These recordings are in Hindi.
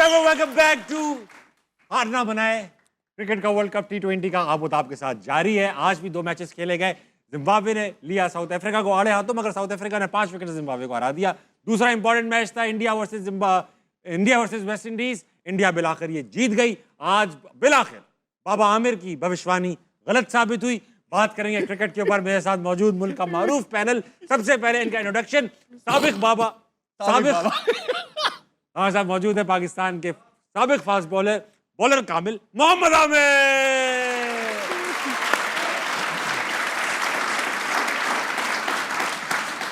Chicago welcome back to her ना बनाए क्रिकेट का वर्ल्ड कप T20 का आबोताब के साथ जारी है। आज भी 2 मैचेस खेले गए। जिम्बाब्वे ने लिया साउथ अफ्रीका को आड़े हाथों, मगर साउथ अफ्रीका ने 5 विकेट जिम्बाब्वे को हरा दिया। दूसरा इंपॉर्टेंट मैच था India versus West Indies. India बिलाकर ये जीत गई। आज बिलाकर बाबा आमिर की भविष्यवाणी गलत साबित हुई। बात करेंगे क्रिकेट के ऊपर। मेरे साथ मौजूद मुल्क का मारूफ पैनल। सबसे पहले इनका इंट्रोडक्शन, साबिक बाबा हमारे साथ मौजूद है पाकिस्तान के साबिक फास्ट बॉलर कामिल मोहम्मद आमिर।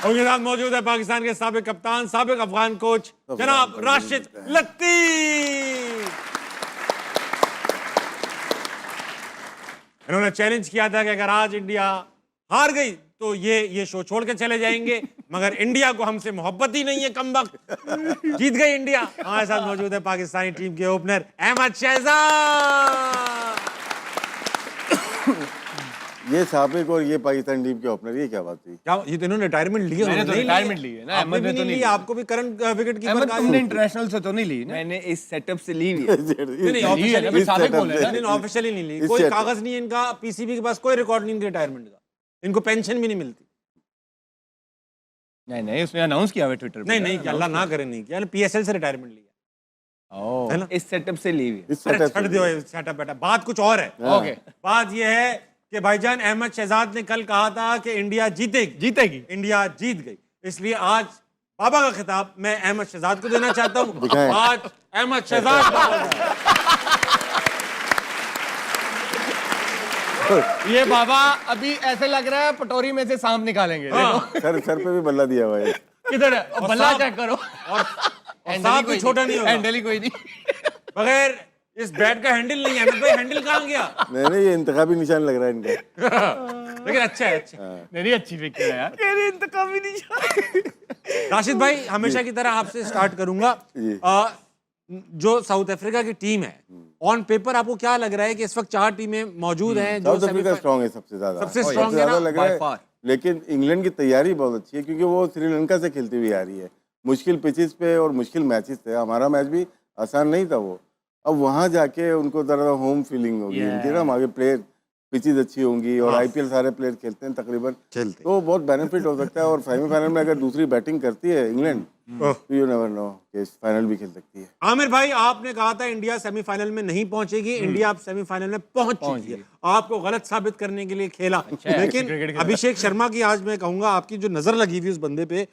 उनके साथ मौजूद है पाकिस्तान के साबिक कप्तान, साबिक अफगान कोच जनाब राशिद लतीफ। इन्होंने चैलेंज किया था कि अगर आज इंडिया हार गई तो ये शो छोड़ के चले जाएंगे, मगर इंडिया को हमसे मोहब्बत ही नहीं है। कम वक्त जीत गई इंडिया। हमारे साथ मौजूद है पाकिस्तानी टीम के ओपनर अहमद शहजाद। ये साबिक और ये पाकिस्तान टीम के ओपनर, ये क्या बात थी? क्या ये तो इन्होंने रिटायरमेंट ली? मैंने तो रिटायरमेंट ली है ना, अहमद ने तो नहीं ली। आपको भी करंट विकेट कीपर का तुमने इंटरनेशनल से तो नहीं ली ना? मैंने इस सेटअप से ली हुई है। नहीं ऑफिशियली साबिक बोले ना, ऑफिशियली नहीं ली। कोई कागज नहीं है इनका, पीसीबी के पास कोई रिकॉर्ड नहीं इनके रिटायरमेंट का। इनको पेंशन भी नहीं मिलती। नहीं उसने अनाउंस किया है ट्विटर पे। नहीं अल्लाह ना करे, नहीं किया। पीएसएल से रिटायरमेंट लिया है ना। इस सेटअप से ली हुई है। अरे छੱਡ दो सेटअप बेटा, बात कुछ और है। ओके, बात ये है कि भाईजान अहमद शहजाद ने कल कहा था कि इंडिया जीतेगी। इंडिया जीत गई। इसलिए आज बाबा का खिताब मैं अहमद शहजाद को देना चाहता हूँ। आज अहमद शहजाद ये बाबा अभी ऐसे लग रहा है पटोरी में से सांप निकालेंगे। देखो सर पे भी बल्ला दिया हुआ है। किधर है? और बल्ला चेक करो। और सांप भी छोटा नहीं होगा। हैंडल ही कोई नहीं। बगैर इस बैट का हैंडल नहीं है। भाई हैंडल कहाँ गया? नहीं ये इंतखाबी निशान लग रहा है इनका। लेकिन अच्छा है, अच्छा। मेरी अच्छी विकेट है यार। इंतकामी नहीं। राशिद भाई, हमेशा की तरह आपसे स्टार्ट करूंगा। जो साउथ अफ्रीका की टीम है, ऑन पेपर आपको क्या लग रहा है कि इस वक्त 4 टीमें मौजूद हैं? साउथ अफ्रीका स्ट्रांग है सबसे ज्यादा लग रहा है। लेकिन इंग्लैंड की तैयारी बहुत अच्छी है, क्योंकि वो श्रीलंका से खेलती हुई आ रही है। मुश्किल पिचेस पे और मुश्किल मैचेस थे। हमारा मैच भी आसान नहीं था वो। अब वहाँ जाके उनको जरा होम फीलिंग होगी इनकी ना। आगे प्लेयर पिचेस अच्छी होंगी और आईपीएल सारे प्लेयर खेलते हैं तकरीबन, तो बहुत बेनिफिट हो सकता है। और सेमीफाइनल में अगर दूसरी बैटिंग करती है इंग्लैंड, तो यू नेवर नो कि फाइनल भी खेल सकती है। आमिर भाई, आपने कहा था इंडिया सेमीफाइनल में नहीं पहुंचेगी। इंडिया अब सेमीफाइनल में पहुंच चुकी है। आपको गलत साबित करने के लिए खेला। लेकिन अभिषेक शर्मा की आज मैं कहूंगा, आपकी जो नजर लगी हुई उस बंदे पे,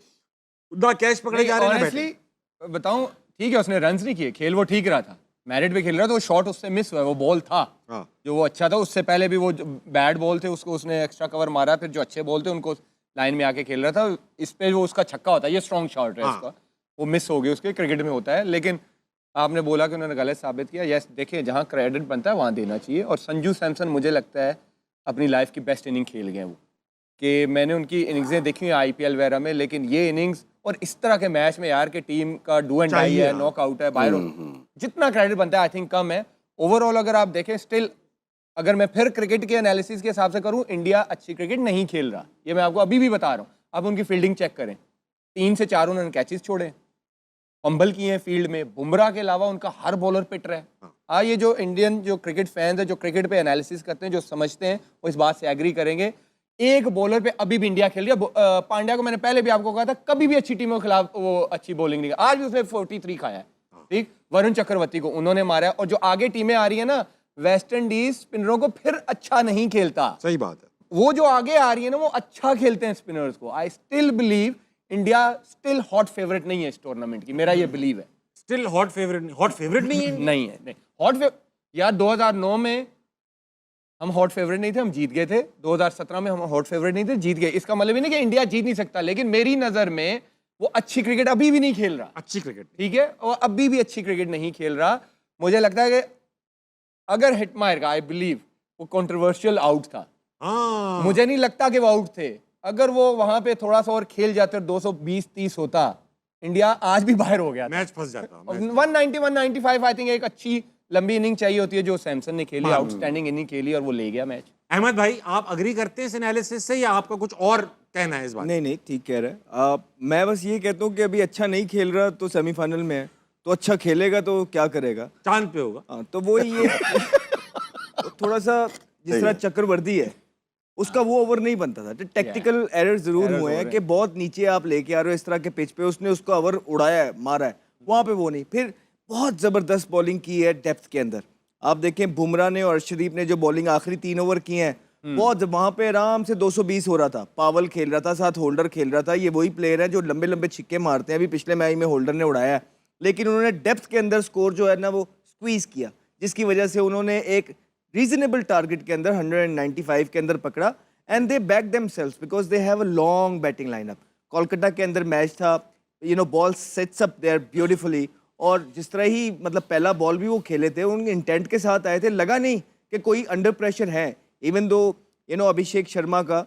उतना कैच पकड़े जा रहे हैं। बताऊं, ठीक है उसने रन्स नहीं किए, खेल वो ठीक रहा था, मैरिट पे खेल रहा था। वो शॉट उससे मिस हुआ, वो बॉल था जो वो अच्छा था। उससे पहले भी वो बैड बॉल थे उसको उसने एक्स्ट्रा कवर मारा। फिर जो अच्छे बॉल थे उनको लाइन में आके खेल रहा था। इस पे वो उसका छक्का होता है, ये स्ट्रॉन्ग शॉट है उसका, वो मिस हो गया उसके। क्रिकेट में होता है। लेकिन आपने बोला कि उन्होंने गलत साबित किया। यस, देखिए जहाँ क्रेडिट बनता है वहाँ देना चाहिए। और संजू सैमसन मुझे लगता है अपनी लाइफ की बेस्ट इनिंग खेल गए वो, कि मैंने उनकी इनिंग्सें देखी हैं आईपीएल वगैरह में, लेकिन ये इनिंग्स और इस तरह के मैच में यार के टीम का डू एंड डाई है, नॉकआउट है, बाहर जितना क्रेडिट बनता है आई थिंक कम है। ओवरऑल अगर आप देखें, स्टिल अगर मैं फिर क्रिकेट के एनालिसिस के हिसाब से करूं, इंडिया अच्छी क्रिकेट नहीं खेल रहा। ये मैं आपको अभी भी बता रहा हूं। आप उनकी फील्डिंग चेक करें, 3 से 4 उन्होंने कैचेस छोड़े, फंबल किए हैं फील्ड में। बुमराह के अलावा उनका हर बॉलर पिट रहा है। ये जो इंडियन जो क्रिकेट फैंस है, जो क्रिकेट पे एनालिसिस करते हैं, जो समझते हैं, वो इस बात से एग्री करेंगे। एक बॉलर पे अभी भी इंडिया खेल रही है। पांड्या को मैंने पहले भी आपको कहा था, कभी भी अच्छी टीमों के खिलाफ वो अच्छी बॉलिंग नहीं। आज भी उसने 43 खाया है, ठीक। वरुण चक्रवर्ती को उन्होंने मारा है। और जो आगे टीमें आ रही है ना, वेस्ट इंडीज स्पिनरों को फिर अच्छा नहीं खेलता। सही बात है। वो जो आगे आ रही है ना, वो अच्छा खेलते हैं स्पिनर्स को। I still believe India still hot favourite नहीं है इस टूर्नामेंट की। मेरा ये बिलीव है। स्टिल हॉट फेवरेट नहीं है। नहीं है हॉट यार 2009 में हम हॉट फेवरेट नहीं थे, हम जीत गए थे। 2017 में हम हॉट फेवरेट नहीं थे, जीत गए। इसका मतलब ही नहीं कि इंडिया जीत नहीं सकता, लेकिन मेरी नजर में वो अच्छी क्रिकेट अभी भी नहीं खेल रहा। अच्छी क्रिकेट, ठीक है, और अभी भी अच्छी क्रिकेट नहीं खेल रहा। मुझे लगता है कि अगर हिटमायर का, आई बिलीव वो कंट्रोवर्शियल आउट था। मुझे नहीं लगता कि वो आउट थे। अगर वो वहां पे थोड़ा सा और खेल जाते और 220-30 होता, इंडिया आज भी बाहर हो गया, मैच फंस जाता। 190-195 आई थिंक एक अच्छी लंबी इनिंग चाहिए होती है, जो सैमसन ने खेली, आउटस्टैंडिंग इनिंग खेली और वो ले गया मैच। अहमद भाई, आप अग्री करते हैं इस एनालिसिस से या आपका कुछ और कहना है इस बात? नहीं ठीक कह रहे हैं। मैं बस ये कहता हूँ कि अभी अच्छा नहीं खेल रहा तो सेमीफाइनल में है। तो अच्छा खेलेगा तो क्या करेगा? चांद पे होगा। हाँ, तो वो ये थोड़ा सा जिस तरह चक्रवर्ती है उसका वो ओवर नहीं बनता था। टेक्टिकल एरर जरूर हुए हैं कि बहुत नीचे आप लेके आ रहे हो इस तरह के पिच पे, उसने उसको ओवर उड़ाया है, मारा है, वहां पे वो नहीं। फिर बहुत जबरदस्त बॉलिंग की है डेप्थ के अंदर। आप देखें बुमराह ने और अर्शदीप ने जो बॉलिंग आखिरी 3 ओवर की हैं, बहुत वहां पे आराम से 220 हो रहा था। पावल खेल रहा था, साथ होल्डर खेल रहा था। ये वही प्लेयर है जो लंबे लंबे छिक्के मारते हैं। अभी पिछले मैच में होल्डर ने उड़ाया है, लेकिन उन्होंने डेप्थ के अंदर स्कोर जो है ना वो स्क्वीज किया, जिसकी वजह से उन्होंने एक रीजनेबल टारगेट के अंदर 195 के अंदर पकड़ा। And they back themselves because they have a long batting lineup. Kolkata के अंदर मैच था, ball sets up there beautifully, और जिस तरह ही मतलब पहला बॉल भी वो खेले थे उनके इंटेंट के साथ आए थे, लगा नहीं कि कोई अंडर प्रेशर है। इवन दो अभिषेक शर्मा का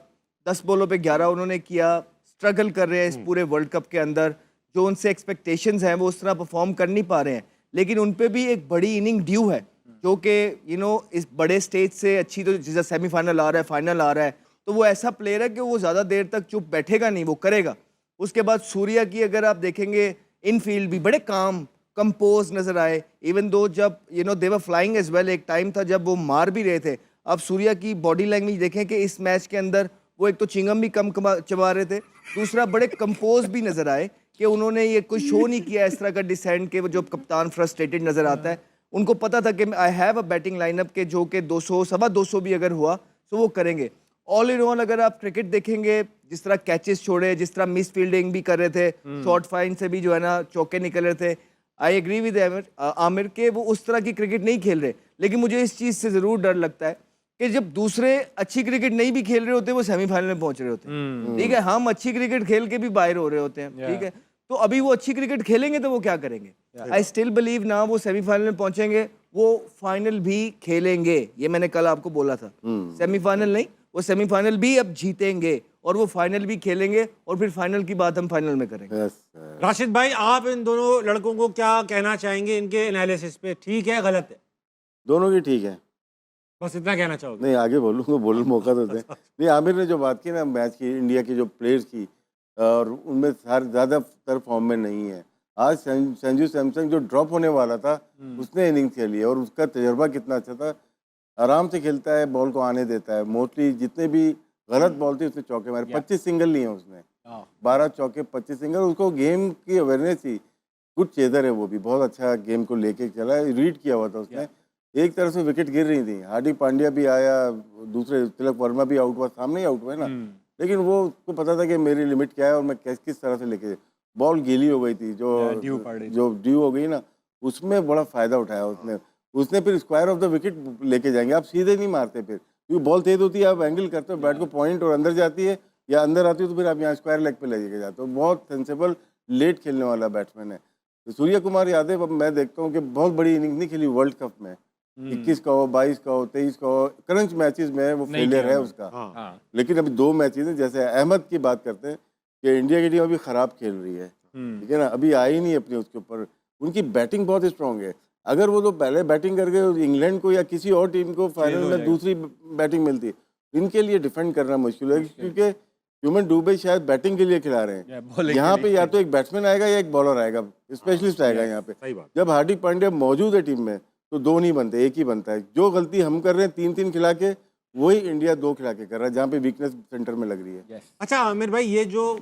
10 बॉलों पे 11 उन्होंने किया, स्ट्रगल कर रहे हैं इस पूरे वर्ल्ड कप के अंदर, जो उनसे एक्सपेक्टेशंस हैं वो उस तरह परफॉर्म कर नहीं पा रहे हैं। लेकिन उन पे भी एक बड़ी इनिंग ड्यू है, जो कि इस बड़े स्टेज से अच्छी, तो जैसे सेमीफाइनल आ रहा है, फाइनल आ रहा है, तो वो ऐसा प्लेयर है कि वो ज़्यादा देर तक चुप बैठेगा नहीं, वो करेगा। उसके बाद सूर्या की अगर आप देखेंगे इनफील्ड भी बड़े काम कंपोज नजर आए। इवन दो जब दे वर फ्लाइंग एज वेल, एक टाइम था जब वो मार भी रहे थे। अब सूर्या की बॉडी लैंग्वेज देखें कि इस मैच के अंदर वो एक तो चिंगम भी कम चबा रहे थे, दूसरा बड़े कंपोज भी नजर आए कि उन्होंने ये कोई शो नहीं किया इस तरह का डिसेंट के जो कप्तान फ्रस्ट्रेटेड नजर आता है। उनको पता था कि I have a batting lineup के जो कि 200 सवा 200 भी अगर हुआ तो वो करेंगे। ऑल इन ऑल अगर आप क्रिकेट देखेंगे, जिस तरह कैचेस छोड़े, जिस तरह मिस फील्डिंग भी कर रहे थे, शॉर्ट फाइन से भी जो है ना चौके निकल रहे थे, आई एग्री विद आमिर के वो उस तरह की क्रिकेट नहीं खेल रहे। लेकिन मुझे इस चीज़ से ज़रूर डर लगता है कि जब दूसरे अच्छी क्रिकेट नहीं भी खेल रहे होते वो सेमीफाइनल में पहुंच रहे होते हैं, ठीक है, हम अच्छी क्रिकेट खेल के भी बाहर हो रहे होते हैं, ठीक है, तो अभी वो अच्छी क्रिकेट खेलेंगे तो वो क्या करेंगे? आई स्टिल बिलीव ना वो सेमीफाइनल में पहुंचेंगे, वो फाइनल भी खेलेंगे। ये मैंने कल आपको बोला था, सेमीफाइनल नहीं, वो सेमीफाइनल भी अब जीतेंगे और वो फाइनल भी खेलेंगे, और फिर फाइनल की बात हम फाइनल में करेंगे। राशिद भाई, आप इन दोनों लड़कों को क्या कहना चाहेंगे इनके एनालिसिस पे? ठीक है, गलत है? दोनों की ठीक है, बस इतना कहना चाहोगे? नहीं आगे बोलूँगा, बोलने मौका तो दें। नहीं, आमिर ने जो बात की ना मैच की, इंडिया के जो प्लेयर्स की, और उनमें ज़्यादातर फॉर्म में नहीं है। आज संजू सैमसन जो ड्रॉप होने वाला था उसने इनिंग खेली है, और उसका तजर्बा कितना अच्छा था, आराम से खेलता है, बॉल को आने देता है। मोस्टली जितने भी गलत बॉल थी उसने चौके मारे, 25 सिंगल लिए उसने, 12 चौके 25 सिंगल। उसको गेम की अवेयरनेस थी, गुड चेजर है वो भी, बहुत अच्छा गेम को लेके चला, रीड किया हुआ था उसने। एक तरफ से विकेट गिर रही थी, हार्दिक पांड्या भी आया, दूसरे तिलक वर्मा भी आउट हुआ, सामने ही आउट हुआ ना, लेकिन वो उसको पता था कि मेरी लिमिट क्या है और मैं किस तरह से लेके, बॉल गीली हो गई थी, जो ड्यू हो गई ना, उसमें बड़ा फायदा उठाया उसने फिर स्क्वायर ऑफ द विकेट लेके जाएंगे। आप सीधे नहीं मारते फिर, क्योंकि बॉल तेज होती है, आप एंगल करते हो, बैट को पॉइंट और अंदर जाती है, या अंदर आती है तो फिर आप यहाँ स्क्वायर लेग पे लेके जाते हो। बहुत सेंसेबल लेट खेलने वाला बैट्समैन है। तो सूर्य कुमार यादव, अब मैं देखता हूँ कि बहुत बड़ी इनिंग नहीं खेली वर्ल्ड कप में, 21 का हो, 22 का हो, 23 का हो, क्रंच मैचेस में वो फेलियर है उसका। लेकिन अभी 2 मैचेस हैं, जैसे अहमद की बात करते हैं कि इंडिया की टीम अभी खराब खेल रही है, ठीक है ना, अभी आई नहीं अपनी उसके ऊपर। उनकी बैटिंग बहुत स्ट्रांग है। अगर वो लोग पहले बैटिंग करके इंग्लैंड को या किसी और टीम को फाइनल में दूसरी बैटिंग मिलती है, इनके लिए डिफेंड करना मुश्किल है, क्योंकि ह्यूमन डूबे शायद बैटिंग के लिए खिला रहे हैं। यहाँ पे या तो एक बैट्समैन आएगा या एक बॉलर आएगा, स्पेशलिस्ट आएगा यहाँ पे। जब हार्दिक पांड्या मौजूद है टीम में तो 2 नहीं बनते, एक ही बनता है। जो गलती हम कर रहे हैं 3-3 खिला के, वही इंडिया 2 खिला के कर रहा है, जहाँ पे वीकनेस सेंटर में लग रही है। अच्छा आमिर भाई, ये जो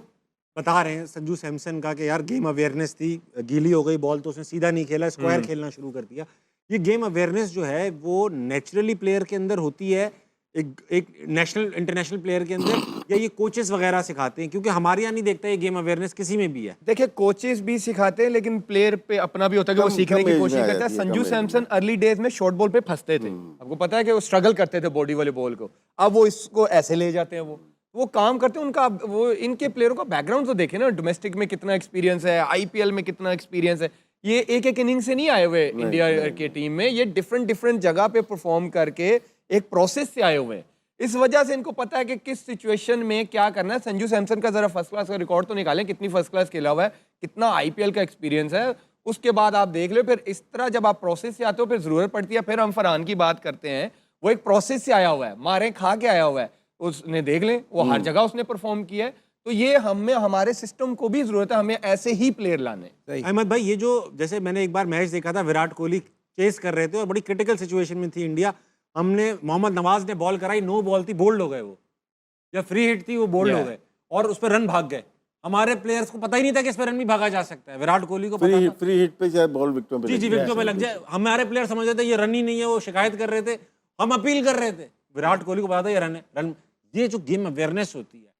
बता रहे हैं संजू सैमसन का कि यार गेम अवेयरनेस थी, गीली हो गई बॉल तो उसने सीधा नहीं खेला, स्क्वायर खेलना शुरू कर दिया। ये गेम अवेयरनेस जो है वो नेचुरली प्लेयर के अंदर होती है, एक नेशनल इंटरनेशनल प्लेयर के अंदर, या ये कोचेस वगैरह सिखाते हैं? क्योंकि हमारे यहाँ नहीं देखता ये गेम अवेयरनेस किसी में भी है। देखिए, कोचेस भी सिखाते हैं, लेकिन प्लेयर पे अपना भी होता है कि वो सीखने की कोशिश करता है। संजू सैमसन अर्ली डेज में शॉर्ट बॉल पे फंसते थे, आपको पता है कि वो स्ट्रगल करते थे बॉडी वाले बॉल को। अब वो इसको ऐसे ले जाते हैं, वो काम करते हैं। उनका वो इनके प्लेयरों का बैकग्राउंड तो देखे ना, डोमेस्टिक में कितना एक्सपीरियंस है, आईपीएल में कितना एक्सपीरियंस है। ये एक इनिंग से नहीं आए हुए इंडिया की टीम में, ये डिफरेंट जगह पे परफॉर्म करके एक प्रोसेस से आए हुए हैं। इस वजह से इनको पता है कि किस सिचुएशन में क्या करना है। संजू सैमसन का जरा फर्स्ट क्लास का रिकॉर्ड तो निकालें, कितनी फर्स्ट क्लास खेला हुआ है, कितना आईपीएल का एक्सपीरियंस है, उसके बाद आप देख लो। फिर इस तरह जब आप प्रोसेस से आते हो, फिर जरूरत पड़ती है। फिर हम फरहान की बात करते हैं, वो एक प्रोसेस से आया हुआ है, मारे खा के आया हुआ है, उसने देख लें, वो हर जगह उसने परफॉर्म किया है। तो ये हमें हमारे सिस्टम को भी जरूरत है, हमें ऐसे ही प्लेयर लाने। अहमद भाई, ये जो जैसे मैंने एक बार मैच देखा था, विराट कोहली चेस कर रहे थे और बड़ी क्रिटिकल सिचुएशन में थी इंडिया, हमने मोहम्मद नवाज ने बॉल कराई, नो बॉल थी, बोल्ड हो गए वो, या फ्री हिट थी वो बोल्ड हो गए और उस पर रन भाग गए। हमारे प्लेयर्स को पता ही नहीं था कि इस पर रन भी भागा जा सकता है, विराट कोहली को पता था। फ्री हिट पे चाहे बॉल विकेटों पे जी विकेटों पे लग जाए, हमारे प्लेयर समझ रहे थे ये रन ही नहीं है, वो शिकायत कर रहे थे, हम अपील कर रहे थे, विराट कोहली को पता था ये रन है, रन। ये जो गेम अवेयरनेस होती है,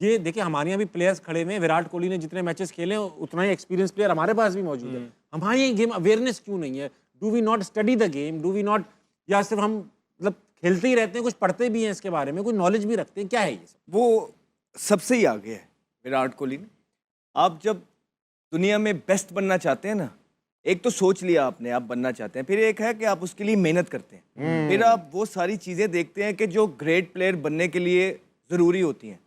ये देखिए हमारे यहाँ भी प्लेयर्स खड़े हुए हैं, विराट कोहली ने जितने मैचेस खेले उतना ही एक्सपीरियंस प्लेयर हमारे पास भी मौजूद है। हमारे यहाँ गेम अवेयरनेस क्यों नहीं है? Do we not study the game? Do we not, या सिर्फ हम मतलब खेलते ही रहते हैं, कुछ पढ़ते भी हैं इसके बारे में, कोई नॉलेज भी रखते हैं, क्या है ये सब? वो सबसे ही आगे है विराट कोहली ने। आप जब दुनिया में बेस्ट बनना चाहते हैं ना, एक तो सोच लिया आपने आप बनना चाहते हैं, फिर एक है कि आप उसके लिए मेहनत करते हैं, फिर आप वो सारी चीज़ें देखते हैं कि जो ग्रेट प्लेयर बनने के लिए ज़रूरी होती हैं।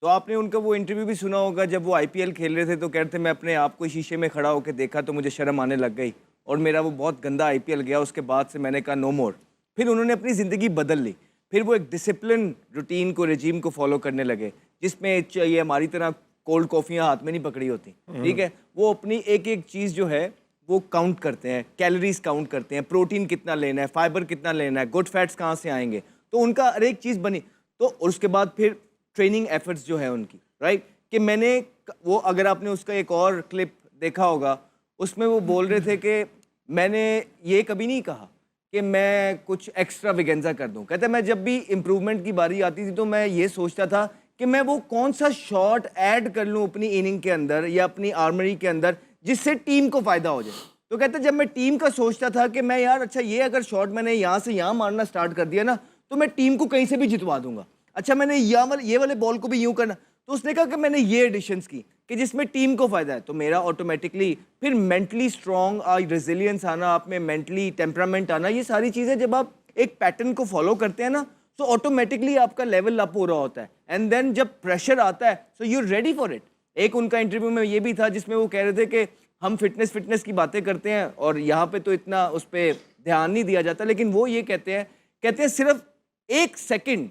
तो आपने उनका वो इंटरव्यू भी सुना होगा, जब वो आईपीएल खेल रहे थे तो कहते मैं अपने आप को शीशे में खड़ा होकर देखा तो मुझे शर्म आने लग गई और मेरा वो बहुत गंदा आईपीएल गया, उसके बाद से मैंने कहा नो मोर। फिर उन्होंने अपनी ज़िंदगी बदल ली, फिर वो एक डिसिप्लिन रूटीन को, रेजीम को फॉलो करने लगे, जिसमें ये हमारी तरह कोल्ड कॉफ़ियाँ हाथ में नहीं पकड़ी होती, ठीक है। वो अपनी एक एक चीज़ जो है वो काउंट करते हैं, कैलोरीज काउंट करते हैं, प्रोटीन कितना लेना है, फाइबर कितना लेना है, गुड फैट्स कहाँ से आएंगे, तो उनका हर एक चीज़ बनी। तो और उसके बाद फिर ट्रेनिंग एफर्ट्स जो है उनकी, राइट, कि मैंने वो, अगर आपने उसका एक और क्लिप देखा होगा, उसमें वो बोल रहे थे कि मैंने ये कभी नहीं कहा कि मैं कुछ एक्स्ट्रा विगेंजा कर दूं। कहते मैं जब भी इम्प्रूवमेंट की बारी आती थी तो मैं ये सोचता था कि मैं वो कौन सा शॉट ऐड कर लूं अपनी इनिंग के अंदर या अपनी आर्मरी के अंदर जिससे टीम को फायदा हो जाए। तो कहते जब मैं टीम का सोचता था कि मैं यार अच्छा ये अगर शॉट मैंने यहाँ से यहाँ मारना स्टार्ट कर दिया ना तो मैं टीम को कहीं से भी जितवा दूंगा, अच्छा मैंने ये वाले बॉल को भी यूं करना। तो उसने कहा कि मैंने ये एडिशंस की कि जिसमें टीम को फायदा है, तो मेरा ऑटोमेटिकली फिर मेंटली स्ट्रांग, रेजिलियंस आना, आप में मेंटली टेम्परामेंट आना, ये सारी चीज़ें जब आप एक पैटर्न को फॉलो करते हैं ना तो ऑटोमेटिकली आपका लेवल अप हो रहा होता है। एंड देन जब प्रेशर आता है so you ready for it. एक उनका इंटरव्यू में ये भी था जिसमें वो कह रहे थे कि हम फिटनेस की बातें करते हैं और यहाँ पे तो इतना उस पर ध्यान नहीं दिया जाता, लेकिन वो ये कहते हैं सिर्फ 1 सेकंड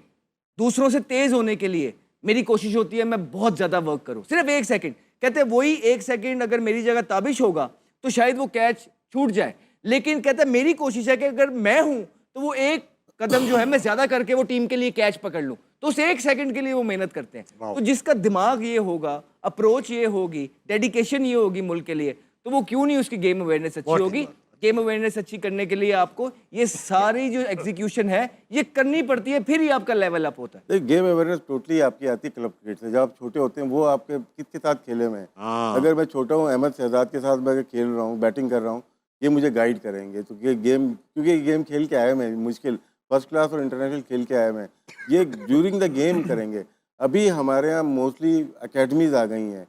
दूसरों से तेज होने के लिए मेरी कोशिश होती है मैं बहुत ज़्यादा वर्क करूँ, सिर्फ 1 सेकंड। कहते हैं वही 1 सेकंड अगर मेरी जगह ताबिश होगा तो शायद वो कैच छूट जाए, लेकिन कहते हैं मेरी कोशिश है कि अगर मैं हूँ तो वो एक कदम जो है मैं ज़्यादा करके वो टीम के लिए कैच पकड़ लूँ। तो उस 1 सेकंड के लिए वो मेहनत करते हैं। तो जिसका दिमाग ये होगा, अप्रोच ये होगी, डेडिकेशन ये होगी मुल्क के लिए, तो वो क्यों नहीं उसकी गेम अवेयरनेस अच्छी होगी। गेम अवेयरनेस अच्छी करने के लिए आपको ये सारी जो एग्जीक्यूशन है ये करनी पड़ती है, फिर ही आपका लेवल अप होता है। गेम अवेयरनेस टोटली आपकी आती है क्लब क्रिकेट से। जब आप छोटे होते हैं वो आपके किसके साथ खेले में, अगर मैं छोटा हूँ अहमद शहजाद के साथ मैं खेल रहा हूँ, बैटिंग कर रहा हूँ, ये मुझे गाइड करेंगे। तो ये गेम, क्योंकि ये गेम खेल के आया मैं, मुश्किल फर्स्ट क्लास और इंटरनेशनल खेल के आया मैं, ये ड्यूरिंग द गेम करेंगे। अभी हमारे यहाँ मोस्टली अकेडमीज आ गई हैं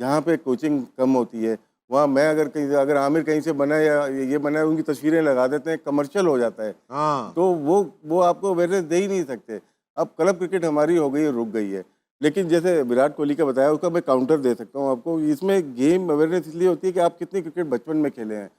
जहाँ पे कोचिंग कम होती है। वहाँ मैं अगर आमिर कहीं से बना या ये बना है, उनकी तस्वीरें लगा देते हैं, कमर्शियल हो जाता है। तो वो आपको अवेयरनेस दे ही नहीं सकते। अब क्लब क्रिकेट हमारी हो गई है, रुक गई है। लेकिन जैसे विराट कोहली का बताया, उसका मैं काउंटर दे सकता हूँ आपको। इसमें गेम अवेयरनेस इसलिए होती है कि आप कितनी क्रिकेट बचपन में खेले हैं।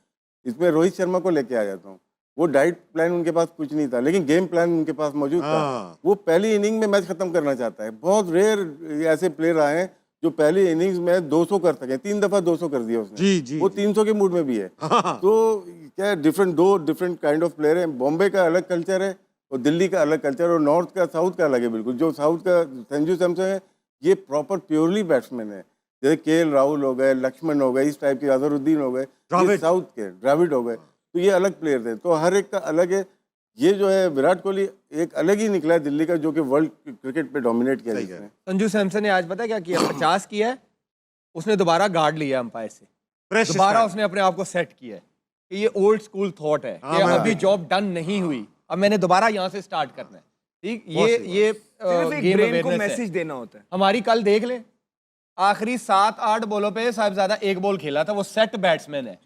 इसमें रोहित शर्मा को लेके आ जाता हूँ, वो डाइट प्लान उनके पास कुछ नहीं था, लेकिन गेम प्लान उनके पास मौजूद था। वो पहली इनिंग में मैच खत्म करना चाहता है। बहुत रेयर ऐसे प्लेयर आए हैं जो पहली इनिंग्स में 200 कर सके। 3 दफा 200 कर दिया उसने। जी, वो 300 के मूड में भी है। तो क्या दो डिफरेंट काइंड ऑफ प्लेयर हैं। बॉम्बे का अलग कल्चर है और दिल्ली का अलग कल्चर, और नॉर्थ का, साउथ का अलग है बिल्कुल। जो साउथ का संजू सैमसन है, ये प्रॉपर प्योरली बैट्समैन है। जैसे केएल राहुल हो गए, लक्ष्मण हो गए, इस टाइप के, अजहरुद्दीन हो गए, साउथ के, द्रविड़ हो गए, तो ये अलग प्लेयर थे। तो हर एक का अलग है। ये जो है विराट कोहली एक अलग ही निकला है दिल्ली का, जो कि वर्ल्ड क्रिकेट पे डोमिनेट किया जिसने। संजू सैमसन ने आज पता क्या किया, 50 किया है, उसने दोबारा गार्ड लिया अंपायर से, दोबारा उसने अपने आप को सेट किया है कि ये ओल्ड स्कूल थॉट है कि अभी जॉब डन नहीं हुई, अब मैंने दोबारा यहाँ से स्टार्ट करना है। ठीक, ये गेम अवेयरनेस मैसेज देना होता है। हमारी कल देख ले, आखिरी 7-8 बॉलों पे साहिबजादा 1 बॉल खेला था, वो सेट बैट्समैन है।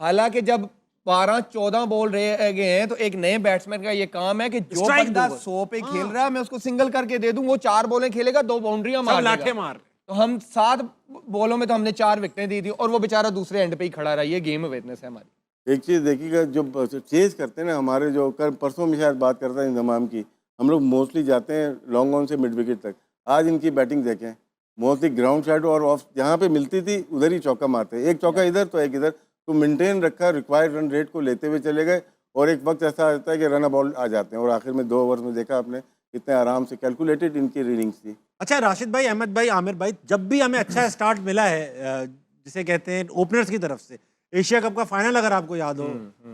हालांकि जब 12-14 बॉल रह गए हैं तो एक नए बैट्समैन का ये काम है कि जो बंदा 100 पे खेल रहा है मैं उसको सिंगल करके दे दूं, वो 4 बॉलें खेलेगा, 2 बाउंड्रियां मार। तो हम 7 बॉलों में तो हमने 4 विकेटें दी थी और वो बेचारा दूसरे एंड पे ही खड़ा रहा। ये गेम अवेयरनेस है हमारी। एक चीज़ देखिएगा, जो चेज करते हैं ना हमारे, जो कल परसों में शायद बात करता है इंतमाम की, हम लोग मोस्टली जाते हैं लॉन्ग ऑन से मिड विकेट तक। आज इनकी बैटिंग देखें, मोस्टली ग्राउंड शॉट और ऑफ जहाँ पे मिलती थी उधर ही चौका मारते, एक चौका इधर तो एक इधर, तो मेंटेन रखा, रिक्वायर्ड रन रेट को लेते हुए चले गए। और एक वक्त ऐसा आता है कि रन बॉल आ जाते हैं, और आखिर में 2 ओवर में देखा आपने कितने आराम से कैलकुलेटेड इनकी रीडिंग्स थी। अच्छा राशिद भाई, अहमद भाई, आमिर भाई, जब भी हमें अच्छा स्टार्ट मिला है जिसे कहते हैं ओपनर्स की तरफ से, एशिया कप का फाइनल अगर आपको याद हो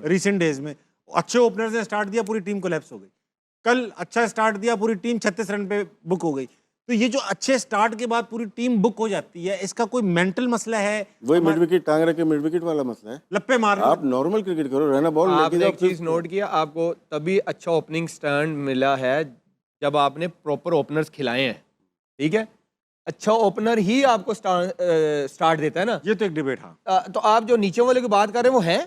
रिसेंट डेज में, अच्छे ओपनर्स ने स्टार्ट दिया, पूरी टीम कोलैप्स हो गई। कल अच्छा स्टार्ट दिया, पूरी टीम 36 रन पे बुक हो गई। तो ये जो अच्छे स्टार्ट के बाद पूरी टीम बुक हो जाती है, इसका कोई मेंटल मसला है? वही मिड विकेट टांग रखे, मिड विकेट वाला मसला है। लप्पे मारना, आप नॉर्मल क्रिकेट करो, रन बॉल आपने एक चीज नोट किया, आपको तभी अच्छा ओपनिंग स्टैंड मिला है जब आपने प्रॉपर ओपनर्स खिलाए हैं, ठीक है? अच्छा ओपनर ही आपको स्टार्ट देता है ना। ये तो एक डिबेट। हाँ, तो आप जो नीचे वाले की बात कर रहे हैं वो हैं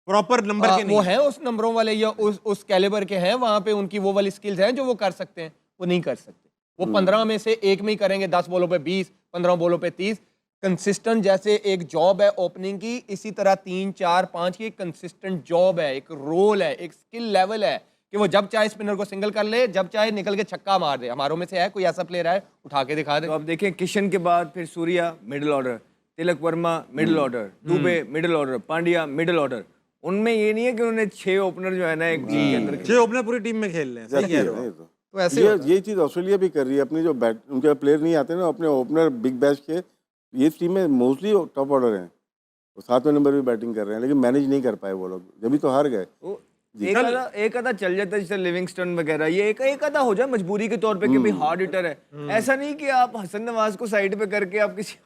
प्रॉपर नंबर के वो नहीं हैं उस नंबरों वाले या उस कैलिबर के हैं, वहां पे उनकी वो वाली स्किल्स हैं जो वो कर सकते हैं, वो नहीं कर सकते। वो 15 में से एक में ही करेंगे, 10 बॉलों पे 20, 15 बॉलों पे 30। कंसिस्टेंट जैसे एक जॉब है ओपनिंग की, इसी तरह 3, 4, 5 की कंसिस्टेंट जॉब है, एक रोल है, एक स्किल लेवल है कि वो जब चाहे स्पिनर को सिंगल कर ले, जब चाहे निकल के छक्का मार दे। हमारों में से है कोई ऐसा प्लेयर है, उठा के दिखा दे। तो आप देखें किशन के बाद फिर Surya middle order, Tilak Varma middle order, Dube middle order, Pandya middle order. उनमें ये नहीं है कि उन्होंने 6 ओपनर जो है ना एक टीम के अंदर 6 ओपनर पूरी टीम में खेल रहे हैं। सही कह रहे हो। तो ऐसे ये चीज ऑस्ट्रेलिया भी कर रही है। अपनी जो बैट उनके प्लेयर नहीं आते ना, अपने ओपनर बिग बैश के, ये टीम में मोस्टली टॉप ऑर्डर हैं, वो 7वें नंबर भी बैटिंग कर रहे हैं, लेकिन मैनेज नहीं कर पाए वो लोग, जब भी तो हार गए। एक आधा चल जाता है, जैसे लिविंगस्टन वगैरह, ये एक आधा हो जाए मजबूरी के तौर पे कि भाई हार्ड हिटर है। ऐसा नहीं कि आप हसन नवाज को साइड पे करके आप किसी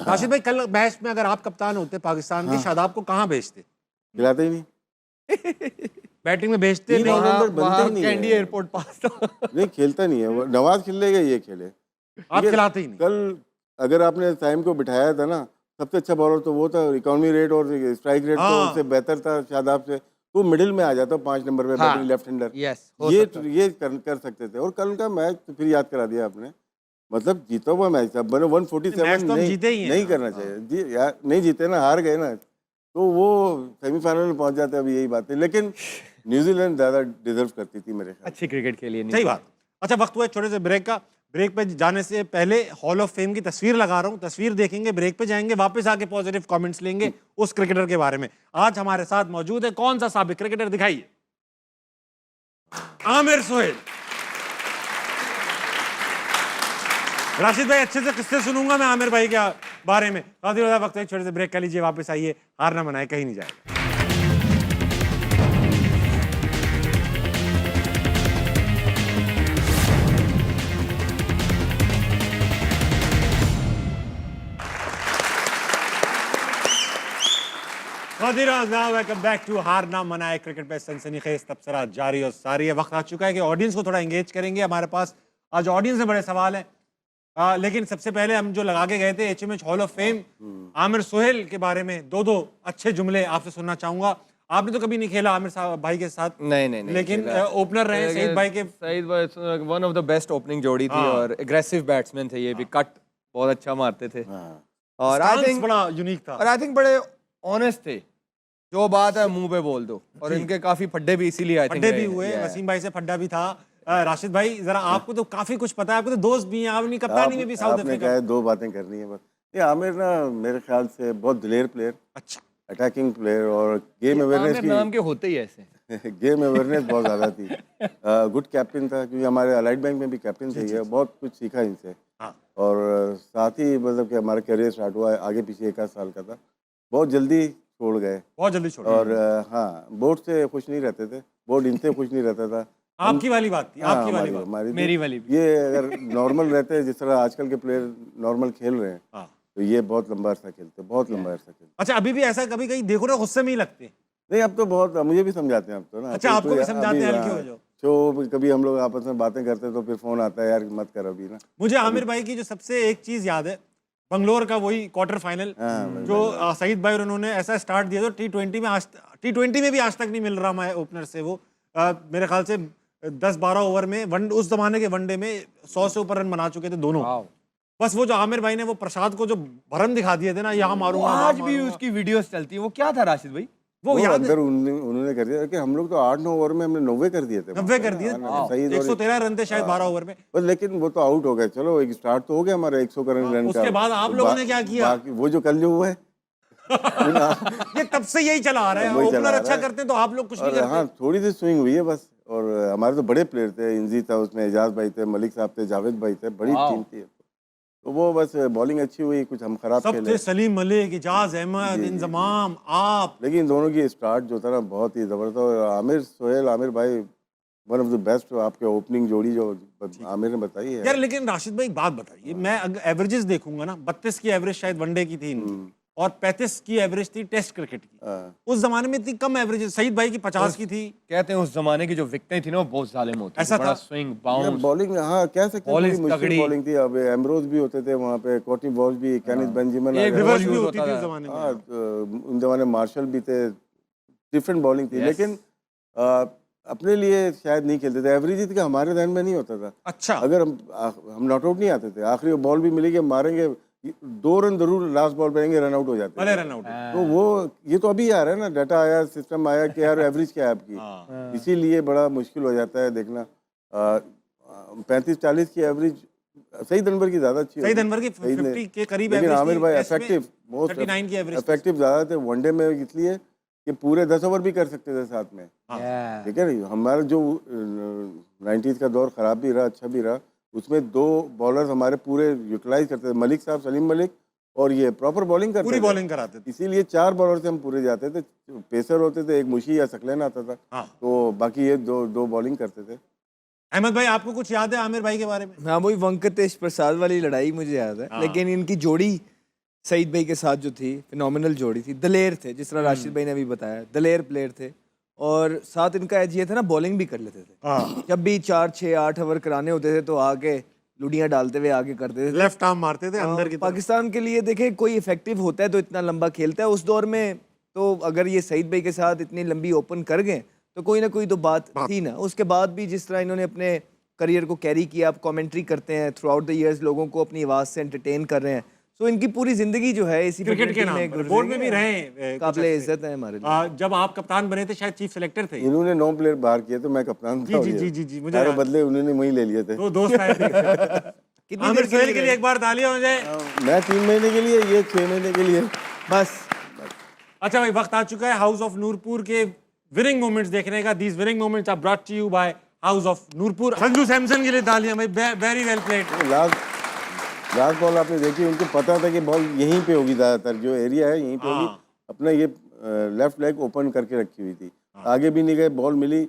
राशिद भाई, कल मैच में अगर आप कप्तान होते पाकिस्तान के, शादाब को कहाँ भेजते? खिलाते ही नहीं, बैटिंग में भेजते तीन नहीं। ऑलराउंडर बनते ही नहीं कैंडी है। एयरपोर्ट पास था। नहीं खेलता नहीं है वो, नवाज खेलेगा ये खेले, आप खिलाते ही नहीं। कल अगर आपने टाइम को बिठाया था ना, सबसे अच्छा बॉलर तो वो था, इकोनॉमी रेट और स्ट्राइक रेट तो उससे बेहतर था शादाब से, तो मिडिल में आ जाता 5 नंबर पे बैटिंग लेफ्ट हैंडर। यस, ये कर सकते थे। और कल का मैच तो फिर याद करा दिया आपने, मतलब जीता हुआ मैच था, 147 मैच तो हम जीते ही हैं। नहीं करना चाहिए जी यार, नहीं जीते ना, हार गए ना, तो वो सेमीफाइनल में पहुंच जाते, अभी यही बात है। लेकिन न्यूजीलैंड ज्यादा डिजर्व करती थी मेरे ख्याल। अच्छी क्रिकेट खेली है। सही बात। अच्छा, वक्त हुआ है छोटे से ब्रेक का। ब्रेक पे जाने से पहले हॉल ऑफ फेम की तस्वीर लगा रहा हूँ, तस्वीर देखेंगे, ब्रेक पे जाएंगे, वापस आके पॉजिटिव कमेंट्स लेंगे उस क्रिकेटर के बारे में। आज हमारे साथ मौजूद है, कौन सा साबिक क्रिकेटर दिखाइए? आमिर सोहेल। राशिद भाई, अच्छे से किस्से सुनूंगा मैं आमिर भाई के बारे में। काफी ज्यादा वक्त है, छोटे से ब्रेक कर लीजिए, वापस आइए। हार ना मनाए, कहीं नहीं जाएगा। वेलकम बैक टू हार ना मनाए क्रिकेट पे सनसनीखेज तबसरा जारी और सारी है। वक्त आ चुका है कि ऑडियंस को थोड़ा एंगेज करेंगे। हमारे पास आज ऑडियंस में बड़े सवाल हैं, लेकिन सबसे पहले हम जो लगा के गए थे HMH hall of fame, Aamir Sohail के बारे में दो अच्छे जुमले आपसे सुनना चाहूंगा। आपने तो कभी नहीं खेला आमिर साहब भाई के साथ? नहीं, लेकिन ओपनर रहे सईद भाई के। सईद भाई one of the best opening जोड़ी थी और एग्रेसिव बैट्समैन थे, ये भी कट बहुत अच्छा मारते थे और आई थिंक बड़ा यूनिक था, और आई थिंक बड़े ऑनेस्ट थे, जो बात है मुंह पे बोल दो। और इनके काफी फड्डे भी इसीलिए आई थिंक फड्डे भी हुए, वसीम भाई से फड्डा भी था। राशिद भाई, जरा आपको तो काफी कुछ पता है, आपको तो दोस्त भी हैं, आपने कप्तानी में भी साउथ आपने अफ्रीका। कहा है 2 बातें करनी है बस। ये आमिर ना मेरे ख्याल से बहुत दिलेर प्लेयर, अच्छा, अटैकिंग प्लेयर और गेम अवेयरनेस आमिर नाम के होते ही ऐसे। गेम अवेयरनेस बहुत ज़्यादा थी। गुड कैप्टन था, क्योंकि हमारे अलाइड बैंक में भी कैप्टन थे ये, बहुत कुछ सीखा इनसे। हाँ। और साथ ही मतलब कि हमारा करियर स्टार्ट हुआ आगे पीछे 1 आध साल का था, बहुत जल्दी छोड़ गए। बहुत जल्दी छोड़। और हाँ, बोर्ड से खुश नहीं रहते थे, बोर्ड इनसे खुश नहीं रहता था। आपकी वाली बात थी, आपकी वाली बात। हमारी मेरी वाली भी। ये अगर नॉर्मल रहते जिस तरह आजकल के प्लेयर नॉर्मल खेल रहे हैं, हाँ। तो ये बहुत लंबा अरसा खेलते, बहुत लंबा अरसा खेलते। अच्छा, अभी भी ऐसा कभी कहीं देखो ना, गुस्से में ही लगते? नहीं, अब तो बहुत, मुझे भी समझाते हैं अब तो ना। अच्छा, आपको भी समझाते हैं, हल्के हो जाओ। तो कभी हम लोग आपस में बातें करते तो फिर फोन आता है, यार मत कर अभी ना। मुझे आमिर भाई की जो सबसे एक चीज याद है, बंगलोर का वही क्वार्टर फाइनल, जो सईद भाई और उन्होंने ऐसा स्टार्ट दिया था। T20 में T20 में भी आज तक नहीं मिल रहा हमारे ओपनर से वो। मेरे ख्याल से 10-12 ओवर में उस जमाने के वनडे में 100 से ऊपर रन बना चुके थे दोनों। बस वो जो आमिर भाई ने वो प्रसाद को जो भरम दिखा दिए थे ना, यहाँ मारूंगा, आज भी उसकी वीडियोस चलती है। वो क्या था राशिद भाई? वो याद अंदर उन्होंने कर दिया कि हम लोग तो 8-9 ओवर में हमने 90 कर दिए थे। 90 कर दिए, सही 113 रन थे शायद 12 ओवर में। बस, लेकिन वो तो आउट हो गए। चलो एक स्टार्ट तो हो गया हमारा 100 रन का। उसके बाद आप लोगों ने क्या किया? वो जो कल जो हुआ है ये तब से यही चला आ रहा है, वही चला ओपनर आ अच्छा रहा है। करते हैं तो आप लोग कुछ नहीं और करते। हाँ, थोड़ी सी स्विंग हुई है बस। और हमारे तो बड़े प्लेयर थे, इंजी था उसमें, एजाज भाई थे, मलिक साहब थे, जावेद भाई थे, बड़ी टीम थी। तो वो बस बॉलिंग अच्छी हुई, कुछ हम खराब सब खेले। थे, सलीम मलिक, इजाज अहमद, इंजमाम, आप। लेकिन दोनों की स्टार्ट जो था ना बहुत ही जबरदस्त। और आमिर सोहेल, आमिर भाई वन ऑफ द बेस्ट आपके ओपनिंग जोड़ी जो आमिर ने बताई है। यार लेकिन राशिद भाई एक बात बताइए, मैं अगर एवरेजेस देखूंगा ना, 32 की एवरेज शायद वनडे की थी इनकी, और 35 की एवरेज थी टेस्ट क्रिकेट की। हाँ। उस जमाने में इतनी कम एवरेज, सईद भाई की 50 की थी। कहते हैं उस जमाने की जो विकेटें थी ना वो बहुत जालिम होती ऐसा थी, बड़ा था? Swing bounce. बॉलिंग, हाँ कह सकते हैं, Ball थोड़ी is मुश्किल तगड़ी। बॉलिंग थी। अब एमरोज भी होते थे वहाँ पे, कॉटनी बॉल भी, कैनिस बेंजामिन आ एक गए। रिवर्स ball भी use होती होता थी उस था। जमाने में। हाँ, उन जमाने मार्शल भी थे, डिफरेंट बॉलिंग थी। Yes. लेकिन अपने लिए शायद नहीं खेलते थे। एवरेज इतनी हमारे ध्यान में नहीं होता था। अच्छा, अगर हम नॉट आउट नहीं आते थे, आखिरी बॉल भी मिलेगी, हम मारेंगे 2 रन जरूर लास्ट बॉल पे रन आउट हो जाते भले थे। Run out. तो वो ये तो अभी आ रहा है ना, डाटा आया, सिस्टम आया कि यार एवरेज क्या है आपकी, इसीलिए बड़ा मुश्किल हो जाता है देखना। 35-40 की एवरेज सईद अनवर की ज्यादा अच्छी सईद होगी। अनवर की सईद ने- 50 के करीब लेकिन एवरेज आमिर थी, भाई टेस्ट में इफेक्टिव, बहुत 39 की एवरेज थी। इफेक्टिव ज्यादा थे वनडे में, इसलिए कि पूरे 10 ओवर भी कर सकते थे साथ में। Yeah. ठीक है नहीं, हमारा जो 90s का दौर खराब भी रहा, अच्छा भी रहा, उसमें 2 बॉलर्स हमारे पूरे यूटिलाइज करते थे, मलिक साहब, सलीम मलिक, और ये प्रॉपर बॉलिंग करते पूरी थे। बॉलिंग कराते थे। इसीलिए 4 बॉलर से हम पूरे जाते थे। पेसर होते थे, एक मुशी या सकलेन आता था, हाँ। तो बाकी ये दो बॉलिंग करते थे। अहमद भाई, आपको कुछ याद है आमिर भाई के बारे में? हाँ, वही वेंकटेश प्रसाद वाली लड़ाई मुझे याद है। लेकिन इनकी जोड़ी सईद भाई के साथ जो थी, फिनोमिनल जोड़ी थी। दलेर थे, जिस तरह राशिद भाई ने अभी बताया, दलेर प्लेयर थे। और साथ इनका एज ये था ना, बॉलिंग भी कर लेते थे। हाँ, जब भी 4, 6, 8 ओवर कराने होते थे तो आके लुडियां डालते हुए आगे करते थे। लेफ्ट आर्म मारते थे अंदर की तरफ। पाकिस्तान के लिए देखें, कोई इफेक्टिव होता है तो इतना लंबा खेलता है। उस दौर में तो अगर ये सईद भाई के साथ इतनी लंबी ओपन कर गए तो कोई ना कोई तो बात थी ना। उसके बाद भी जिस तरह इन्होंने अपने करियर को कैरी किया, आप कमेंट्री करते हैं थ्रू आउट द ईयर्स, लोगों को अपनी आवाज़ से एंटरटेन कर रहे हैं। सो इनकी पूरी जिंदगी जो है इसी क्रिकेट के नाम पर, बोर्ड में भी रहे कुछ काबिले अर्से। इज्जत है हमारे लिए। जब आप कप्तान बने थे शायद चीफ सेलेक्टर थे। इन्होंने 9 प्लेयर बाहर किए तो मैं कप्तान था। जी, और जी, ये जी, जी, मुझे सारे याद- बदले उन्होंने वही ले लिए थे। तो दोस्त आए थे। कितनी आमिर देर सोहेल के लिए एक बार तालियां हो जाए। मैं 3 महीने के लिए, ये 6 महीने के लिए। बस अच्छा भाई, वक्त आ चुका है हाउस ऑफ नूरपुर के विनिंग मोमेंट्स देखने का। These winning moments are brought to you by house of Noorpur. Sanju Samson के लिए तालियां भाई, very well played. Last ball आपने देखी, उनको पता था कि बॉल यहीं पे होगी, ज्यादातर जो एरिया है यहीं पे होगी। अपना ये लेफ्ट लेग ओपन करके रखी हुई थी, आगे भी नहीं गए, बॉल मिली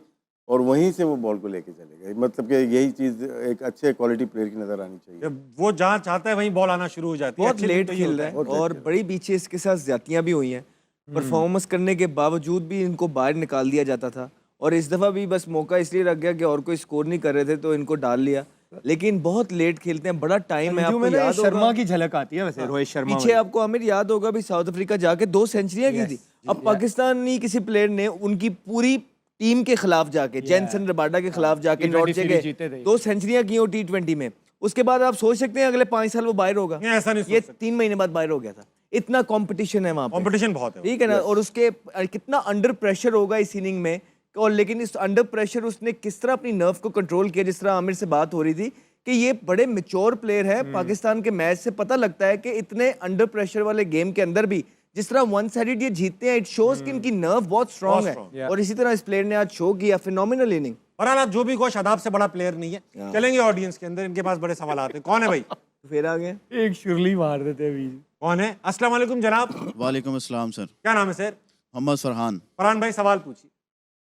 और वहीं से वो बॉल को लेके चले गए। मतलब कि यही चीज एक अच्छे क्वालिटी प्लेयर की नजर आनी चाहिए। वो जहाँ चाहता है वहीं बॉल आना शुरू हो जाती है। बहुत अच्छे लेट दिन तो ये खेल होता रहा है। है बहुत और लेट बड़ी पीछे इसके साथ ज्यादतियां भी हुई हैं। परफॉर्मेंस करने के बावजूद भी इनको बाहर निकाल दिया जाता था। और इस दफ़ा भी बस मौका इसलिए रख गया कि और कोई स्कोर नहीं कर रहे थे तो इनको डाल लिया। लेकिन बहुत लेट खेलते हैं, बड़ा टाइम है। संजू आपको में ना ये याद शर्मा होगा की झलक आती है वैसे, रोहित शर्मा पीछे, आपको आमिर याद होगा भी साउथ अफ्रीका जाके 2 सेंचुरियां की थी। अब पाकिस्तानी किसी प्लेयर ने उनकी पूरी टीम के खिलाफ जाके, जेनसन रबाडा के खिलाफ जाके T20 लौट सीरीज जीते के थे। 2 सेंचुरियां की हो T20 में। उसके बाद आप सोच सकते हैं अगले 5 साल वो बाहर होगा। नहीं, ऐसा नहीं सोच ये सकते। 3 महीने बाद बाहर हो गया था। इतना कंपटीशन है वहां पे, कंपटीशन बहुत है। ठीक है ना। और उसके कितना अंडर प्रेशर होगा इस इनिंग में। और लेकिन इस अंडर प्रेशर उसने किस तरह अपनी नर्व को कंट्रोल किया। जिस तरह आमिर से बात हो रही थी कि ये बड़े मैच्योर प्लेयर है। पाकिस्तान के मैच से पता लगता है कि इतने अंडर प्रेशर वाले गेम के अंदर भी जिस तरह वन साइडेड ये जीतते हैं, इट शोज कि इनकी नर्व बहुत स्ट्रांग है। और इसी तरह इस प्लेयर ने आज शो किया, फिनोमिनल इनिंग। बहरहाल जो भी कोई शादाब से बड़ा प्लेयर नहीं है। चलेंगे ऑडियंस के अंदर, इनके पास बड़े सवाल आते हैं। कौन है भाई? फिर आ गए एक शुरली मार देते अभी। कौन है? अस्सलाम वालेकुम जनाब। वालेकुम अस्सलाम सर। क्या नाम है सर? मोहम्मद फरहान। फरहान भाई, सवाल पूछिए।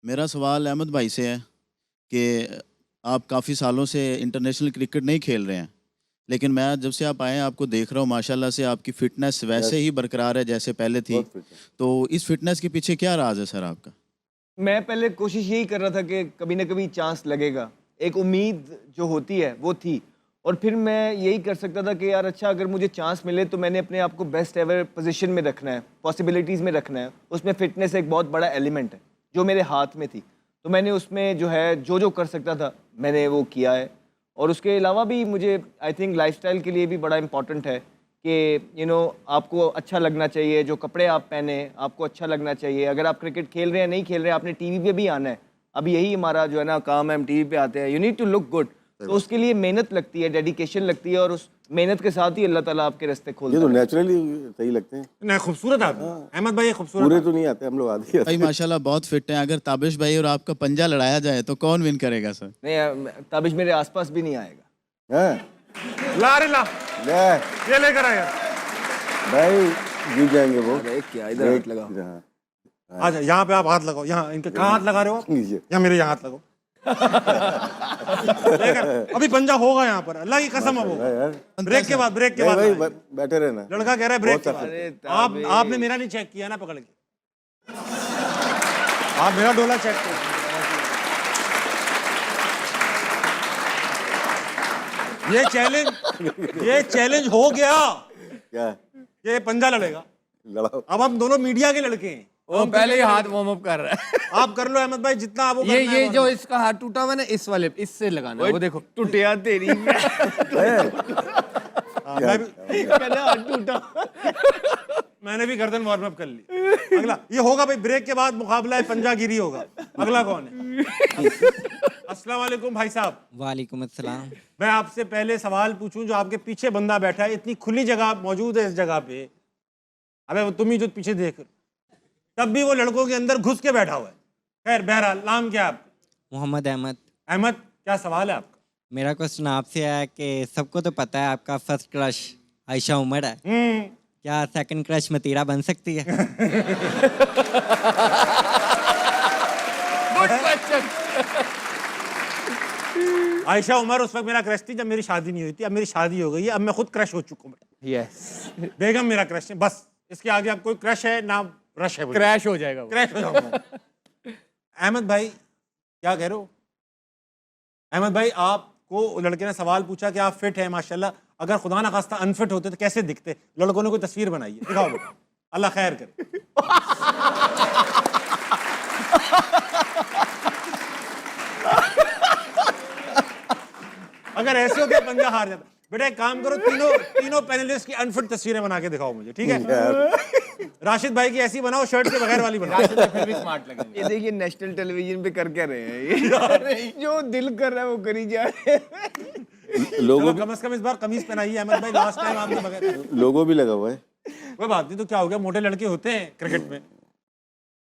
मेरा सवाल अहमद भाई से है कि आप काफ़ी सालों से इंटरनेशनल क्रिकेट नहीं खेल रहे हैं, लेकिन मैं जब से आप आए हैं आपको देख रहा हूँ, माशाल्लाह से आपकी फ़िटनेस वैसे ही बरकरार है जैसे पहले थी। बहुत fit है। तो इस फिटनेस के पीछे क्या राज है सर आपका? मैं पहले कोशिश यही कर रहा था कि कभी ना कभी चांस लगेगा। एक उम्मीद जो होती है वो थी। और फिर मैं यही कर सकता था कि यार अच्छा, अगर मुझे चांस मिले तो मैंने अपने आप को बेस्ट एवर पोजीशन में रखना है, पॉसिबिलिटीज़ में रखना है। उसमें फ़िटनेस एक बहुत बड़ा एलिमेंट है जो मेरे हाथ में थी। तो मैंने उसमें जो है जो कर सकता था मैंने वो किया है। और उसके अलावा भी मुझे आई थिंक लाइफस्टाइल के लिए भी बड़ा इंपॉर्टेंट है कि आपको अच्छा लगना चाहिए, जो कपड़े आप पहने आपको अच्छा लगना चाहिए। अगर आप क्रिकेट खेल रहे हैं नहीं खेल रहे हैं, आपने टीवी पे भी आना है। अब यही हमारा जो है ना काम है, हम टीवी पे आते हैं, you need to look good. तो उसके लिए मेहनत लगती है, डेडिकेशन लगती है, और उस मेहनत के साथ ही अल्लाह ताला आपके रास्ते ये खोलता तो है। नेचुरली सही लगते हैं। नहीं खूबसूरत आदमी अहमद भाई, ये खूबसूरत पूरे आदमी। तो नहीं आते, हम लोग आते भाई माशाल्लाह बहुत फिट हैं। अगर ताबिश भाई और आपका पंजा लड़ाया जाए तो कौन विन करेगा सर? नहीं, ताबिश मेरे आसपास भी नहीं आएगा। हैं। ला रे ला, ले ये लेकर आया भाई, जीत जाएंगे वो। अरे क्या इधर हाथ लगा। हाँ, अच्छा यहाँ पे आप हाथ लगाओ, यहाँ इनके कहाँ हाथ लगा रहे हो आप? नीचे। यहाँ मेरे यहाँ हाथ लगाओ। लेकर अभी पंजा होगा यहाँ पर, अल्लाह की कसम है वो। यार ब्रेक के बाद, ब्रेक के नहीं बाद भाई, बैठे रहना। लड़का कह रहा है ब्रेक के बहुत बाद। अरे आप आपने मेरा नहीं चेक किया ना पकड़ के, आप मेरा डोला चेक किया। ये चैलेंज हो गया, क्या ये पंजा लड़ेगा। लड़ाओ। अब हम दोनों मीडिया के लड़के हैं। वो पहले ही हाथ वार्म अप कर रहा है। आप कर लो अहमद भाई, जितना आप वो ये करना है ये वो जो इसका हाथ टूटा हुआ है ना, इस वाले इससे लगाना है, वो देखो। टूटिया तेरी में। हाँ, मैं भी, पहले हाथ टूटा। मैंने भी गर्दन वार्म अप कर ली। अगला ये होगा भाई, ब्रेक के बाद मुकाबला है, पंजागिरी होगा। अगला कौन है? अस्सलाम वालेकुम भाई साहब। वालेकुम अस्सलाम। मैं आपसे पहले सवाल पूछूं, जो आपके पीछे बंदा बैठा है, इतनी खुली जगह मौजूद है इस जगह पे, अबे वो तुम ही जो पीछे देख, तब भी वो लड़कों के अंदर घुस के बैठा हुआ है। खैर बहरहाल, नाम क्या है आपका? मोहम्मद अहमद। अहमद, क्या सवाल है आपका? मेरा क्वेश्चन आपसे है कि सबको तो पता है आपका फर्स्ट क्रश आयशा उमर है, क्या सेकंड क्रश मतीरा बन सकती है? आयशा उमर उस वक्त मेरा क्रश थी जब मेरी शादी नहीं हुई थी। अब मेरी शादी हो गई है, अब मैं खुद क्रश हो चुका हूँ। यस, बेगम मेरा क्रश है, बस इसके आगे अब कोई क्रश है ना रश है, क्रैश हो जाएगा वो। क्रैश हो जाऊंगा। अहमद भाई क्या कह रहे हो? अहमद भाई, आपको लड़के ने सवाल पूछा कि आप फिट हैं माशाल्लाह, अगर खुदा ना खास्ता अनफिट होते तो कैसे दिखते? लड़कों ने कोई तस्वीर बनाई है, दिखाओ बेटा, अल्लाह खैर करे। अगर ऐसे हो गया पंजा हार जाता। बेटा एक काम करो, तीनों पैनलिस्ट की अनफिट तस्वीरें बना के दिखाओ मुझे, ठीक है? राशिद भाई की ऐसी बनाओ, शर्ट के बगैर वाली बनाओ। फिर भी स्मार्ट लगेंगे। ये देखिए नेशनल टेलीविजन पे कर क्या रहे हैं ये। जो दिल कर रहा है वो करी जा रहे हैं। लोगो कम से कम इस बार कमीज पहनाइए अहमद भाई, लास्ट टाइम आपने बगैर। लोगो भी लगा हुआ है। कोई बात नहीं, तो क्या हो गया, मोटे लड़के होते हैं क्रिकेट में।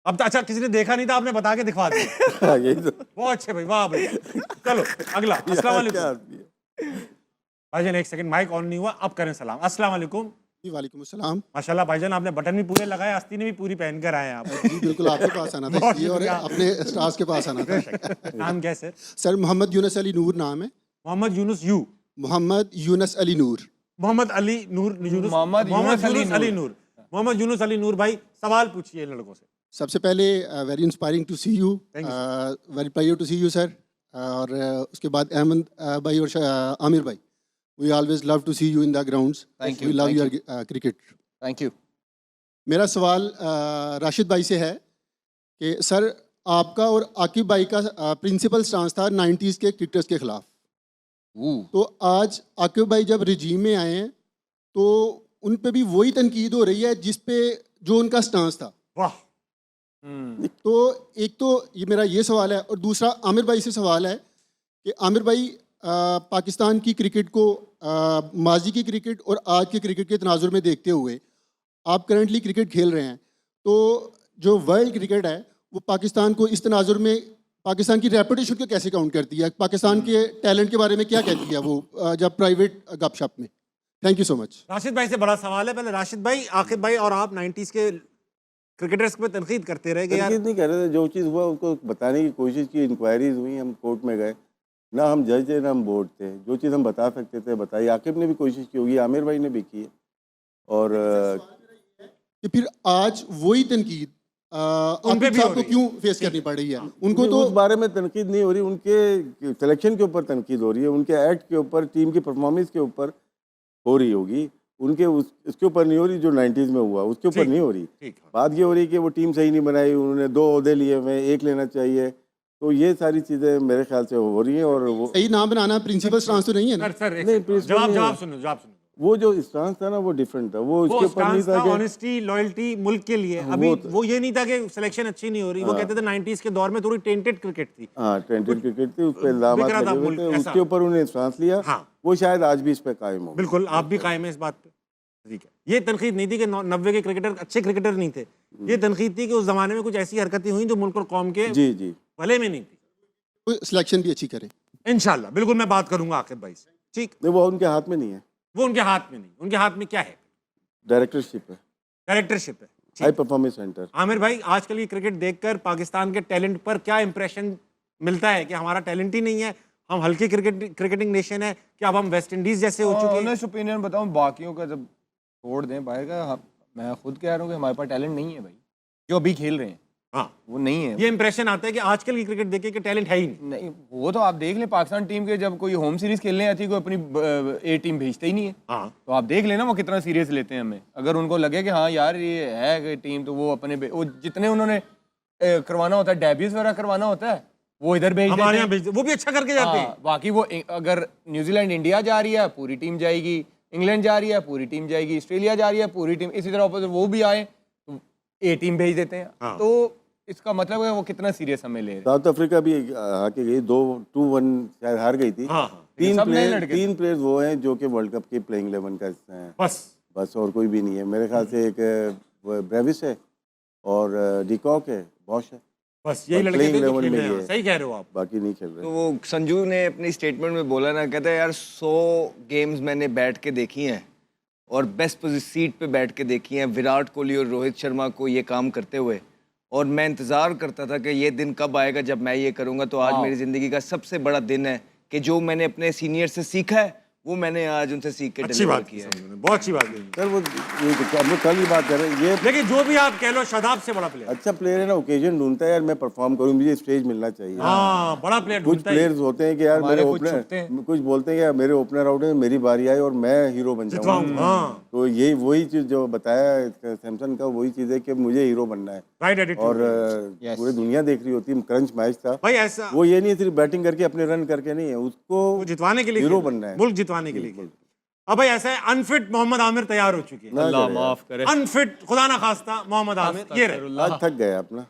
अब तो अच्छा किसी ने देखा नहीं था, आपने बता के दिखवा दिया। यही तो बहुत अच्छे भाई, वाह भाई। चलो अगला। अस्सलाम वालेकुम भाईजान, एक सेकंड, माइक ऑन नहीं हुआ, अब करें सलाम। अस्सलाम वालेकुम। जी वालेकुम अस्सलाम। माशाल्लाह भाईजान, आपने बटन भी पूरे लगाए, आस्तीनें भी पूरी पहन कर आए हैं आप। जी बिल्कुल, आपके पास आना था बहुत इसलिए और शुक्रिया। अपने स्टार्स के पास आना था। नाम क्या है सर? सर मोहम्मद यूनस अली नूर नाम है। मोहम्मद यूनुस यू, मोहम्मद यूनस अली नूर। मोहम्मद अली नूर, यूनुस, मोहम्मद यूनुस अली अली नूर। मोहम्मद यूनुस अली नूर भाई, सवाल पूछिए लड़कों से। सबसे पहले very inspiring to see you, very pleasure to see you sir. और उसके बाद अहमद भाई और आमिर भाई, we always love to see you in the grounds. Thank you, we love thank your cricket. Thank you. मेरा सवाल राशिद भाई से है कि सर आपका और आकिब भाई का प्रिंसिपल स्टांस था 90s के क्रिकेटर्स के खिलाफ। तो आज आकिब भाई जब रिजीम में आए हैं तो उन पे भी वही तनकीद हो रही है जिस पे जो उनका स्टांस था। वाह। तो एक तो ये मेरा ये सवाल है, और दूसरा आमिर भाई से सवाल है कि आमिर भाई पाकिस्तान की क्रिकेट को माजी की क्रिकेट और आज के क्रिकेट के तनाजुर में देखते हुए आप करंटली क्रिकेट खेल रहे हैं, तो जो वर्ल्ड क्रिकेट है वो पाकिस्तान को इस तनाजुर में पाकिस्तान की रेपुटेशन को कैसे काउंट करती है? पाकिस्तान के टैलेंट के बारे में क्या कहती है वो जब प्राइवेट गपशप में? Thank you so much. Rashid भाई से बड़ा सवाल है। पहले राशिद भाई, आकिब भाई और आप 90s के क्रिकेटर्स पे तनकीद करते रहे यार। तनकीद नहीं कर रहे थे, जो चीज़ हुआ उसको बताने की कोशिश की, इंक्वायरीज हुई, हम कोर्ट में गए, ना हम जज थे ना हम बोर्ड थे, जो चीज़ हम बता सकते थे बताई। आकिब ने भी कोशिश की होगी, आमिर भाई ने भी की है। और कि फिर आज वही तनकीद उन पे आकिब भी हो साहब को रही है। क्यों फेस करनी पड़ रही है? उनको नहीं, तो उस बारे में तनकीद नहीं हो रही, उनके सिलेक्शन के ऊपर तनकीद हो रही है, उनके एक्ट के ऊपर, टीम की परफॉर्मेंस के ऊपर हो रही होगी, उनके उसके ऊपर नहीं हो रही जो 90s में हुआ, उसके ऊपर ठीक, नहीं हो रही। ठीक। बात ये हो रही है कि वो टीम सही नहीं बनाई, उन्होंने 2 ओहदे लिए हुए, 1 लेना चाहिए, तो ये सारी चीज़ें मेरे ख्याल से हो रही हैं। और वो सही नाम बनाना प्रिंसिपल स्टांस तो नहीं है ना? सर एक नहीं, सेकंड, प्लीज जवाब नहीं है। जवाब सुनो, जवाब सुनो। वो जो स्टांस था ना वो डिफरेंट था, वो वो उसके ऊपर नहीं स्टांस था था कि ऑनेस्टी लॉयल्टी मुल्क के लिए। अभी वो ये नहीं था कि सिलेक्शन अच्छी नहीं हो रही, वो कहते थे 90s के दौर में थोड़ी टेंटेड क्रिकेट थी। हाँ टेंटेड क्रिकेट थी, उस पर इल्जाम बिक रहा था लगे हुए मुल्क, थे, ऐसा। उसके ऊपर उन्हें स्टांस लिया। हाँ। वो शायद आज भी इस पे कायम हो। बिल्कुल, आप भी कायम है इस बात पे। ठीक है, ये तनकीद नहीं थी कि 90 के क्रिकेटर अच्छे क्रिकेटर नहीं थे, ये तनकीद थी कि उस जमाने में कुछ ऐसी हरकतें हुई जो मुल्क और कौम के जी जी भले में नहीं थी। सिलेक्शन भी अच्छी करे। इंशाल्लाह बिल्कुल मैं बात करूंगा आकिब भाई से। ठीक, नहीं वो उनके हाथ में नहीं है, वो उनके हाथ में नहीं, उनके हाथ में क्या है? डायरेक्टरशिप है, डायरेक्टरशिप है। High performance centre. आमिर भाई, आजकल ये क्रिकेट देखकर पाकिस्तान के टैलेंट पर क्या इंप्रेशन मिलता है कि हमारा टैलेंट ही नहीं है, हम हल्की क्रिकेटिंग नेशन है, कि अब हम वेस्ट इंडीज जैसे हो चुके हैं? ऑनेस्ट ओपिनियन बताऊं, बाकियों का जब छोड़ दें बाहर का, मैं खुद कह रहा हूँ कि हमारे पास टैलेंट नहीं है भाई, जो अभी खेल रहे हैं हाँ, वो नहीं है। ये इंप्रेशन आता है कि आजकल की क्रिकेट देखे कि टैलेंट है ही नहीं। नहीं, वो तो आप देख लें पाकिस्तान टीम के, जब कोई होम सीरीज खेलने आती है कोई अपनी ए टीम भेजते ही नहीं है। हाँ, तो आप देख लेना वो कितना सीरियस लेते हैं हमें। अगर उनको लगे कि हाँ यार ये है टीम, तो वो अपने वो जितने उन्होंने करवाना होता है, डेब्यूज वगैरह करवाना होता है, वो इधर भेज देते हमारे हैं। यहाँ भेजते, वो भी अच्छा करके जाते हैं। हाँ, बाकी वो अगर न्यूजीलैंड इंडिया जा रही है पूरी टीम जाएगी, इंग्लैंड जा रही है पूरी टीम जाएगी, ऑस्ट्रेलिया जा रही है पूरी टीम, इसी तरह ऑपोजिट वो भी आए तो ए टीम भेज देते हैं। हाँ। तो इसका मतलब है वो कितना सीरियस हमें ले रहे हैं। साउथ अफ्रीका भी हाके गई, 2-1 शायद हार गई थी। हाँ, हाँ। सब नए लड़के। 3 प्लेयर्स वो हैं जो कि वर्ल्ड कप के प्लेइंग 11 का हिस्सा हैं, बस और कोई भी नहीं है मेरे ख्याल से। एक ब्रेविस है और डिकॉक है, बॉश है, बस यही और लड़के playing थे जो 11 खेल में रहे हैं। ये है। सही कह रहे हो आप। बाकी नहीं खेल रहे। तो वो संजू ने अपनी स्टेटमेंट में बोला ना, कहता है यार 100 गेम्स मैंने बैठ के देखी हैं और बेस्ट सीट पे बैठ के देखी हैं विराट कोहली और रोहित शर्मा को ये काम करते हुए, और मैं इंतज़ार करता था कि ये दिन कब आएगा जब मैं ये करूँगा। तो आज मेरी ज़िंदगी का सबसे बड़ा दिन है कि जो मैंने अपने सीनियर से सीखा है वो मैंने आज उनसे सीख के अच्छी डिलीवर बात की किया है। संजू ने, बहुत अच्छी बात की। सर वो हम लोग कल ही बात कर रहे हैं, ये लेकिन जो भी आप कह लो, शादाब से बड़ा प्लेयर। अच्छा प्लेयर है ना, ओकेजन ढूंढता है यार, मैं परफॉर्म करूँ, मुझे स्टेज मिलना चाहिए। हाँ, बड़ा प्लेयर कुछ ढूंढता है। प्लेयर्स होते हैं कि यार हमारे मेरे कुछ छुपते हैं। ओपनर कुछ बोलते हैं कि यार मेरे ओपनर आउट है, मेरी बारी आई और मैं हीरो बन जितवाऊं, जाऊंगा। हाँ, तो यही वही चीज जो बताया सैमसन का, वही चीज है कि मुझे हीरो बनना है। Right attitude. और पूरी दुनिया देख रही होती है, क्रंच मैच था भाई ऐसा वो, ये नहीं सिर्फ बैटिंग करके अपने रन करके नहीं है, उसको वो जितवाने के लिए हीरो खेल रहे हैं, बनना है, मुल्क जितवाने के लिए खेल रहे हैं। अब भाई ऐसा है, अनफिट मोहम्मद आमिर तैयार हो चुके हैं। ना अल्लाह करे माफ करे। अनफिट खुदा ना खास्ता मोहम्मद आमिर ये रहे। यार। आज थक गया अपना।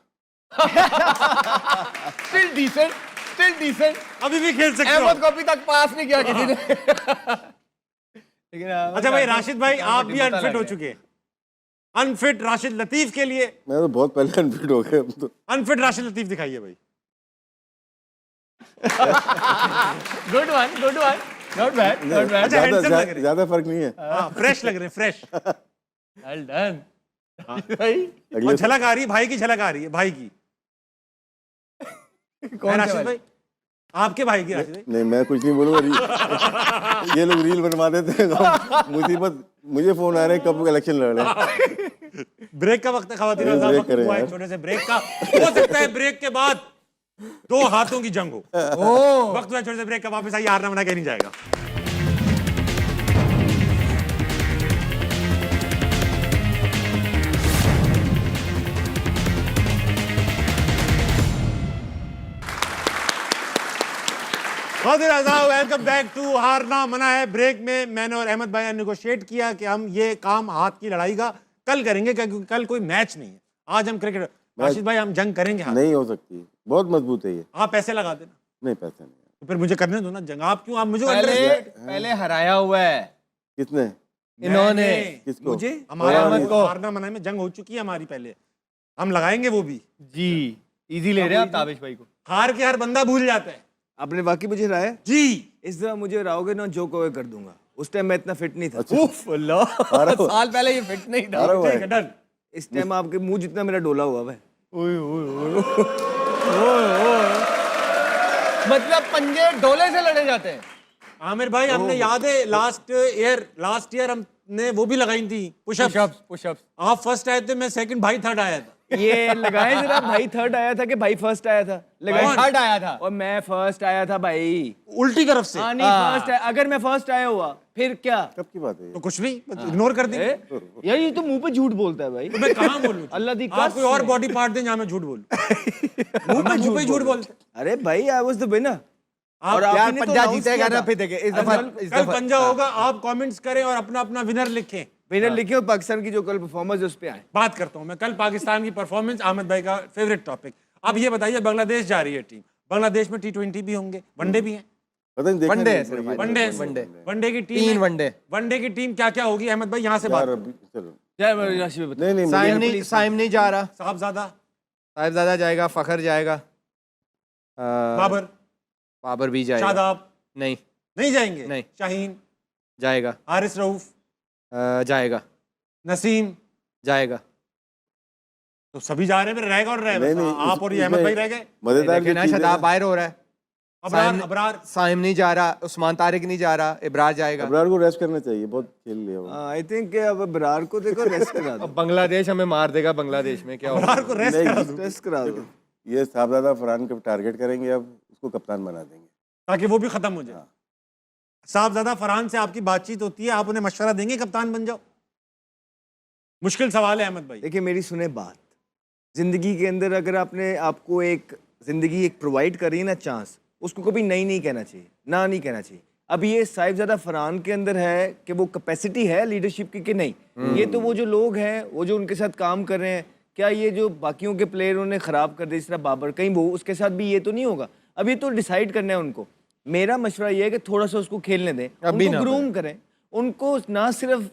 Still decent. अभी भी खेल सकते हो। अहमद को अभी तक पास नहीं किया किसी ने। लेकिन अच्छा भाई राशिद भाई, आप भी अनफिट हो चुके हैं। अनफिट राशिद लतीफ के लिए, मैं तो बहुत पहले अनफिट हो गया। तो अनफिट राशिद लतीफ दिखाइए भाई। Good one not bad. अच्छा, handsome लग रहे हैं। ज्यादा फर्क नहीं है। हाँ, फ्रेश लग रहे हैं, फ्रेश। वेल डन भाई। और झलक आ रही है, भाई की झलक आ रही है, भाई की। कौन राशिद सा भाई, आपके भाई की राशिद भाई। नहीं मैं कुछ नहीं बोलूंगा। ये लोग रील बनवा देते हैं, मुसीबत। मुझे फोन आ रहे हैं कब इलेक्शन लड़ रहे हैं। ब्रेक का वक्त है खवातीन, ब्रेक करें हुआ है यार। छोटे से ब्रेक का। हो सकता है ब्रेक के बाद 2 हाथों की जंग हो। वक्त हुआ है छोटे से ब्रेक का, वापस आइए, हारना मना के नहीं जाएगा। वेलकम बैक टू हारना मना है। ब्रेक में मैंने और अहमद भाई ने नेगोशिएट किया कि हम ये काम हाथ की लड़ाई का कल करेंगे, क्योंकि कल कोई मैच नहीं है। आज हम क्रिकेट, राशिद भाई हम जंग करेंगे हाथ। नहीं हो सकती, बहुत मजबूत है ये। आप पैसे लगा देना। नहीं पैसे नहीं। तो फिर मुझे करने दो ना जंग। आप क्यों, आप मुझे पहले हराया हुआ है किसने? इन्होंने। किसको? मुझे हमारा अहमद को। हारना मना में जंग हो चुकी है हमारी, पहले हम लगाएंगे वो भी। जी इजी ले रहे हैं आप ताबिश भाई को। हार के हर बंदा भूल जाता है आपने वाकई मुझे हराया। जी। इस दफा मुझे हराओगे ना, जो कहोगे कर दूंगा। उस टाइम मैं इतना फिट नहीं था। उफ अल्लाह, साल पहले ये फिट नहीं था। हारा हुआ ठीक है। है, डन। इस टाइम आपके मुंह जितना मेरा डोला हुआ है। मतलब पंजे डोले से लड़े जाते हैं। आमिर भाई, हमने याद है लास्ट ईयर हमने वो भी लगाई थी, पुशअप्स। आप फर्स्ट आए थे, मैं सेकंड, भाई थर्ड आया था। ये लगाए जरा, भाई थर्ड आया था कि भाई फर्स्ट आया था? लगाए थर्ड आया था और मैं फर्स्ट आया था भाई। उल्टी तरफ से। हाँ नहीं फर्स्ट है। अगर मैं फर्स्ट आया हुआ फिर क्या? कब की बात है ये? तो कुछ नहीं, इग्नोर कर देंगे। यार ये तो मुंह पे झूठ बोलता है भाई। तो मैं कहाँ बोलूं? अल्लाह दी आप कोई और बॉडी पार्ट दें जहाँ मैं झूठ बोलूं। मुंह पे झूठ बोलते। अरे भाई आई वाज द विनर। और आप आपने तो पंजा announce जीतेगा किया ना था। फिर देखे इस कल दफा कल पंजा होगा, आप कमेंट्स करें और अपना अपना विनर लिखें। विनर लिखे और पाकिस्तान की जो कल परफॉर्मेंस उस पे आए। बात करता हूं मैं कल पाकिस्तान की परफॉर्मेंस, अहमद भाई का फेवरेट टॉपिक। अब ये बताइए, बांग्लादेश जा रही है टीम, बांग्लादेश में T20 भी होंगे, वनडे भी हैं। पता नहीं, देखा वनडे नहीं, है सिर्फ, ये वनडे वनडे। वनडे की टीम 3 है। वनडे। वनडे की टीम क्या क्या होगी अहमद भाई, यहां से बात यार करो। अभी चलो, राशि में नहीं नहीं साइम नहीं जा रहा, साहबजादा, साहिबजादा जाएगा, फखर जाएगा, बाबर, बाबर भी जाएगा, शादाब नहीं नहीं जाएंगे, नहीं। शाहीन, जाएगा, हारिस रऊफ, जाएगा, नसीम, जाएगा। तो सभी जा रहे हैं, फिर रहेगा और नहीं रहेगा। नहीं, आप और ये अहमद भाई रह गए। मजेदार देखे जो ना, चीज़ है शदाब बाहर हो रहा है, अबरार, अबरार साइम नहीं जा रहा, उस्मान तारिक नहीं जा रहा, इब्रार जाएगा। अबरार को रेस्ट करना चाहिए, बहुत खेल लिया वो। आई थिंक अब बरार को देखो रेस्ट करा दो। अब बांग्लादेश हमें मार देगा, बांग्लादेश में क्या होगा? अबरार को रेस्ट करा दो, रेस्ट करा दो। ये साहबजादा फरहान को टारगेट करेंगे, अब उसको कप्तान बना देंगे। ताकि वो भी खत्म हो जाए। साहबजादा फरहान से आपकी बातचीत होती है, आप उन्हें मशवरा देंगे कप्तान बन जाओ? मुश्किल सवाल है अहमद भाई। देखिए मेरी सुने बात, जिंदगी के अंदर अगर आपने आपको एक जिंदगी एक प्रोवाइड करी है ना चांस, उसको कभी नहीं कहना चाहिए, ना नहीं कहना चाहिए। अब ये साहिबजादा फरहान के अंदर है कि वो कैपेसिटी है लीडरशिप की कि नहीं। ये तो वो जो लोग हैं, वो जो उनके साथ काम कर रहे हैं, क्या ये जो बाकियों के प्लेयर उन्हें ख़राब कर दे, इस तरह बाबर, कहीं वो उसके साथ भी ये तो नहीं होगा। अब ये तो डिसाइड करना है उनको। मेरा मशवरा ये है कि थोड़ा सा उसको खेलने दें, उनको ग्रूम करें, उनको ना सिर्फ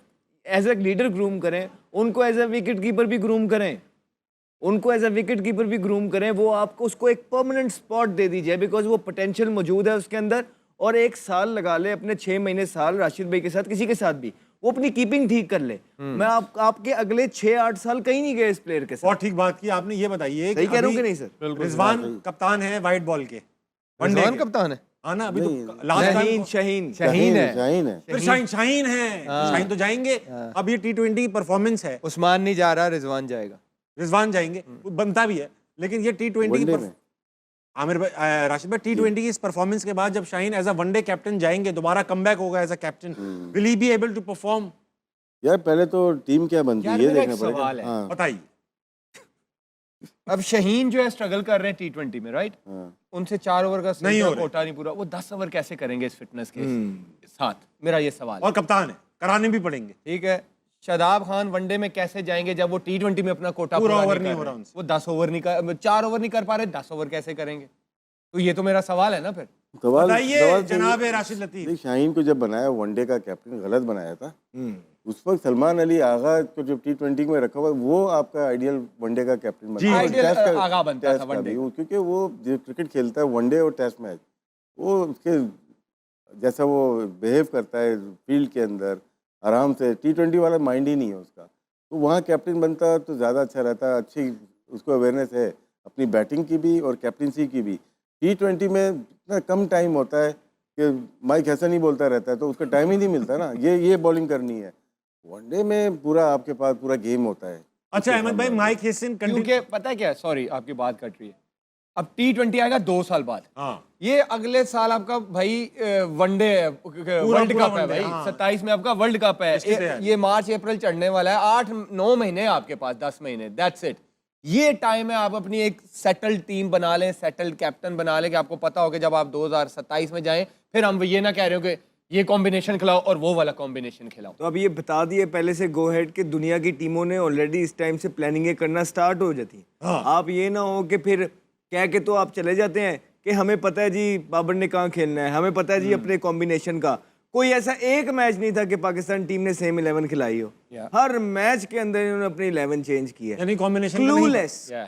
एज ए लीडर ग्रूम करें, उनको एज ए विकेट कीपर भी ग्रूम करें, उनको एज ए विकेट कीपर भी ग्रूम करें। वो आपको उसको एक परमानेंट स्पॉट दे दीजिए, बिकॉज वो पोटेंशियल मौजूद है उसके अंदर। और 1 साल लगा ले, अपने 6 महीने साल राशिद भाई के साथ, किसी के साथ भी, वो अपनी कीपिंग ठीक कर ले। मैं आपके अगले 6-8 साल कहीं नहीं गए इस प्लेयर के साथ। बहुत ठीक बात की आपने। ये बताइए सही कि कह रहा हूँ अभी कि नहीं सर? रिजवान कप्तान है वाइट बॉल के, वनडे रिजवान के। कप्तान है, हाँ ना, अभी तो शाहीन लास्ट शाहीन शहीन है, शाहीन है। फिर शाहीन है, शाहीन तो जाएंगे। अब ये T20 की परफॉर्मेंस है, उस्मान नहीं जा रहा, रिजवान जाएगा। रिजवान जाएंगे, वो बनता भी है। लेकिन ये T20 की वनडे में आमिर भाई, राशिद भाई, T20 की इस परफॉर्मेंस के बाद जब Shaheen as a one day captain जाएंगे, दोबारा कमबैक होगा as a captain, will he be able to perform? यार पहले तो टीम क्या बनती है यार ये मेरा देखना एक पड़ेगा। सवाल है। हाँ, बताइए। अब शहीन जो है स्ट्रगल कर रहे हैं T20 में, राइट? हाँ। उनसे 4 ओवर का नहीं हो रहे। कोटा नहीं पूरा, वो 10 ओवर कैसे करेंगे इस फिटनेस के साथ? मेरा ये सवाल है। और कप्तान है, कराने भी पड़ेंगे। ठीक है, शादाब खान वनडे में कैसे जाएंगे जब वो T20 में अपना कोटा पूरा पूरा ओवर कर नहीं हो रहे रहा हैं? उनसे। वो 10 ओवर नहीं कर, 4 ओवर नहीं कर पा रहे, 10 ओवर कैसे करेंगे? तो ये तो मेरा सवाल है ना फिर। बताइए सवाल तो जनाब ये- राशिद लतीफ। नहीं, शाहीन को जब बनाया वनडे का कैप्टन गलत बनाया था। उस वक्त सलमान अली आगा को जब T20 में रखा हुआ, वो आपका आइडियल वनडे का कैप्टन बना। और आइडियल टेस्ट का- आगा बनता टेस्ट था का वनडे। भी, क्योंकि वो जो क्रिकेट खेलता है वनडे और टेस्ट मैच, वो उसके जैसा वो बिहेव करता है फील्ड के अंदर आराम से, T20 वाला माइंड ही नहीं है उसका। तो वहाँ कैप्टन बनता तो ज़्यादा अच्छा रहता। अच्छी उसको अवेयरनेस है अपनी बैटिंग की भी और कैप्टनसी की भी। T20 में इतना कम टाइम होता है कि माइक ऐसा नहीं बोलता रहता है, तो उसका टाइम ही नहीं मिलता ना, ये बॉलिंग करनी है। वनडे में पूरा आपके पास पूरा गेम होता है। अच्छा अहमद भाई, माइक हेसन क्योंकि पता है क्या, सॉरी आपकी बात कट रही है, अब T20 आएगा 2 साल बाद, हाँ, ये अगले साल आपका भाई वनडे वर्ल्ड पूरा कप है वनडे, भाई, हाँ। 27 में आपका वर्ल्ड कप है। इसकी तैयारी। ये मार्च अप्रैल चढ़ने वाला है, 8-9 महीने हैं आपके पास, 10 महीने, दैट्स इट। ये टाइम है, आप अपनी एक सेटल्ड टीम बना लें, सेटल्ड कैप्टन बना लें, कि आपको पता हो कि जब आप 2027 में जाएं, फिर हम ये ना कह रहे हो कि ये कॉम्बिनेशन खिलाओ और वो वाला कॉम्बिनेशन खिलाओ। तो अब ये बता दिए पहले से गो हेड कि दुनिया की टीमों ने ऑलरेडी इस टाइम से प्लानिंगें करना स्टार्ट हो जाती हैं। आप ये ना हो कि फिर कह के तो आप चले जाते हैं कि हमें पता है जी बाबर ने कहाँ खेलना है, हमें पता है जी अपने कॉम्बिनेशन का। कोई ऐसा एक मैच नहीं था कि पाकिस्तान टीम ने सेम 11 खिलाई हो। हर मैच के अंदर इन्होंने अपनी 11 चेंज की है। यानी कॉम्बिनेशन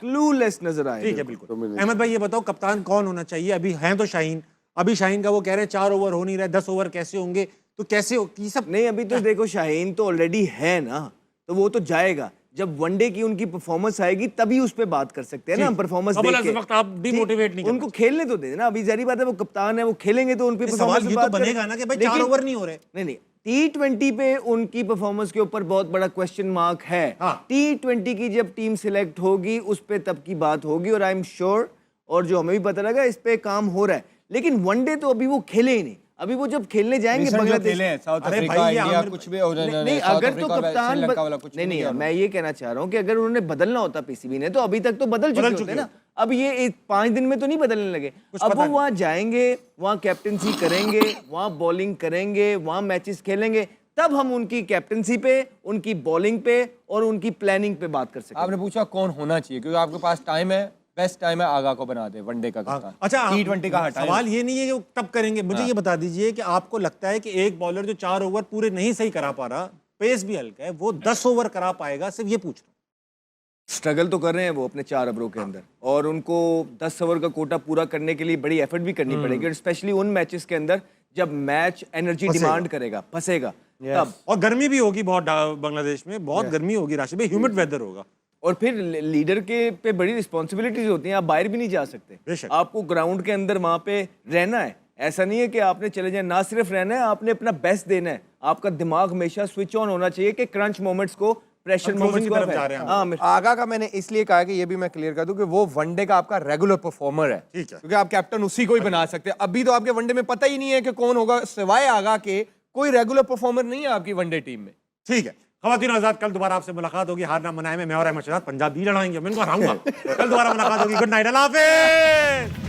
क्लूलेस नजर आए। ठीक है, बिल्कुल। अहमद भाई ये बताओ कप्तान कौन होना चाहिए? अभी हैं तो शाहीन, अभी शाहीन का वो कह रहे हैं 4 ओवर हो नहीं रहे, 10 ओवर कैसे होंगे? तो कैसे हो ये सब? नहीं, अभी तो देखो शाहीन तो ऑलरेडी है ना, तो वो तो जाएगा। जब वनडे की उनकी परफॉर्मेंस आएगी तभी उस पर बात कर सकते हैं ना, हम परफॉर्मेंस कबल देख के। अज़ वक्त आप डिमोटिवेट नहीं उनको खेलने तो दे ना, अभी जारी बात है वो कप्तान है, वो खेलेंगे तो उन पे सवाल परफॉर्मेंस ये पे तो बात बनेगा करें। ना कि भाई लेकिन- 4 ओवर नहीं हो रहे। नहीं नहीं, T20 पे उनकी परफॉर्मेंस के ऊपर बहुत बड़ा क्वेश्चन मार्क है। हाँ। T20 की जब टीम सिलेक्ट होगी उस पे तब की बात होगी, और आई एम श्योर, और जो हमें भी पता लगा इस पे काम हो रहा है। लेकिन वनडे तो अभी वो खेले ही नहीं। अभी वो जब खेलने जाएंगे बांग्लादेश, साउथ अरे अफ्रीका, भाई, ये इंडिया, आमिर कुछ भी नहीं अगर तो कप्तान श्रीलंका वाला कुछ नहीं किया नहीं, मैं ये कहना चाह रहा हूँ कि अगर उन्होंने बदलना होता पीसीबी ने, तो अभी तक तो बदल चुके होते ना। अब ये 5 दिन में तो नहीं बदलने लगे। अब वो वहाँ जाएंगे, वहाँ कैप्टनसी करेंगे, वहाँ बॉलिंग करेंगे, वहाँ मैचेस खेलेंगे, तब हम उनकी कैप्टनसी पे, उनकी बॉलिंग पे और उनकी प्लानिंग पे बात कर सकते हैं। आपने पूछा कौन होना चाहिए, क्योंकि आपके पास टाइम है, बेस्ट टाइम है, आगा को बना दे वनडे का कप्तान। अच्छा, T20 का हटाएं। सवाल ये नहीं है कि वो कब करेंगे, मुझे ये बता दीजिए कि आपको लगता है कि एक बॉलर जो 4 ओवर पूरे नहीं सही करा पा रहा, पेस भी हल्का है, वो 10 ओवर करा पाएगा? सिर्फ ये पूछ रहा हूं। स्ट्रगल तो कर रहे हैं वो अपने 4 ओवरों के अंदर, और उनको 10 ओवर का कोटा पूरा करने के लिए बड़ी एफर्ट भी करनी पड़ेगी, और स्पेशली उन मैचेस के अंदर जब मैच एनर्जी डिमांड करेगा, फंसेगा तब। और गर्मी भी होगी बहुत, बांग्लादेश में बहुत गर्मी होगी, राशिद भाई, ह्यूमिड वेदर होगा। और फिर लीडर के पे बड़ी रिस्पॉन्सिबिलिटीज होती हैं, आप बाहर भी नहीं जा सकते, बेशक। आपको ग्राउंड के अंदर वहां पे रहना है। ऐसा नहीं है कि आपने चले जाए, ना सिर्फ रहना है, आपने अपना बेस्ट देना है। आपका दिमाग हमेशा स्विच ऑन होना चाहिए कि क्रंच मोमेंट्स को, प्रेशर हम closing मोमेंट्स की को तरफ आप जा रहे हैं। हाँ, आगा का मैंने इसलिए कहा कि ये भी मैं क्लियर कर दूं कि वो वनडे का आपका रेगुलर परफॉर्मर है, ठीक है। क्योंकि आप कैप्टन उसी को ही बना सकते हैं। अभी तो आपके वनडे में पता ही नहीं है कि कौन होगा, सिवाय आगा के कोई रेगुलर परफॉर्मर नहीं है आपकी वनडे टीम में। ठीक है ख़वातीन आज़ाद, कल दोबारा आपसे मुलाकात होगी। हार ना मनाए में मैं और अहमद शहजाद पंजाब भी लड़ाएंगे, मैं इनको हराऊंगा। कल दोबारा मुलाकात होगी। गुड नाइट, अल्लाह हाफिज़।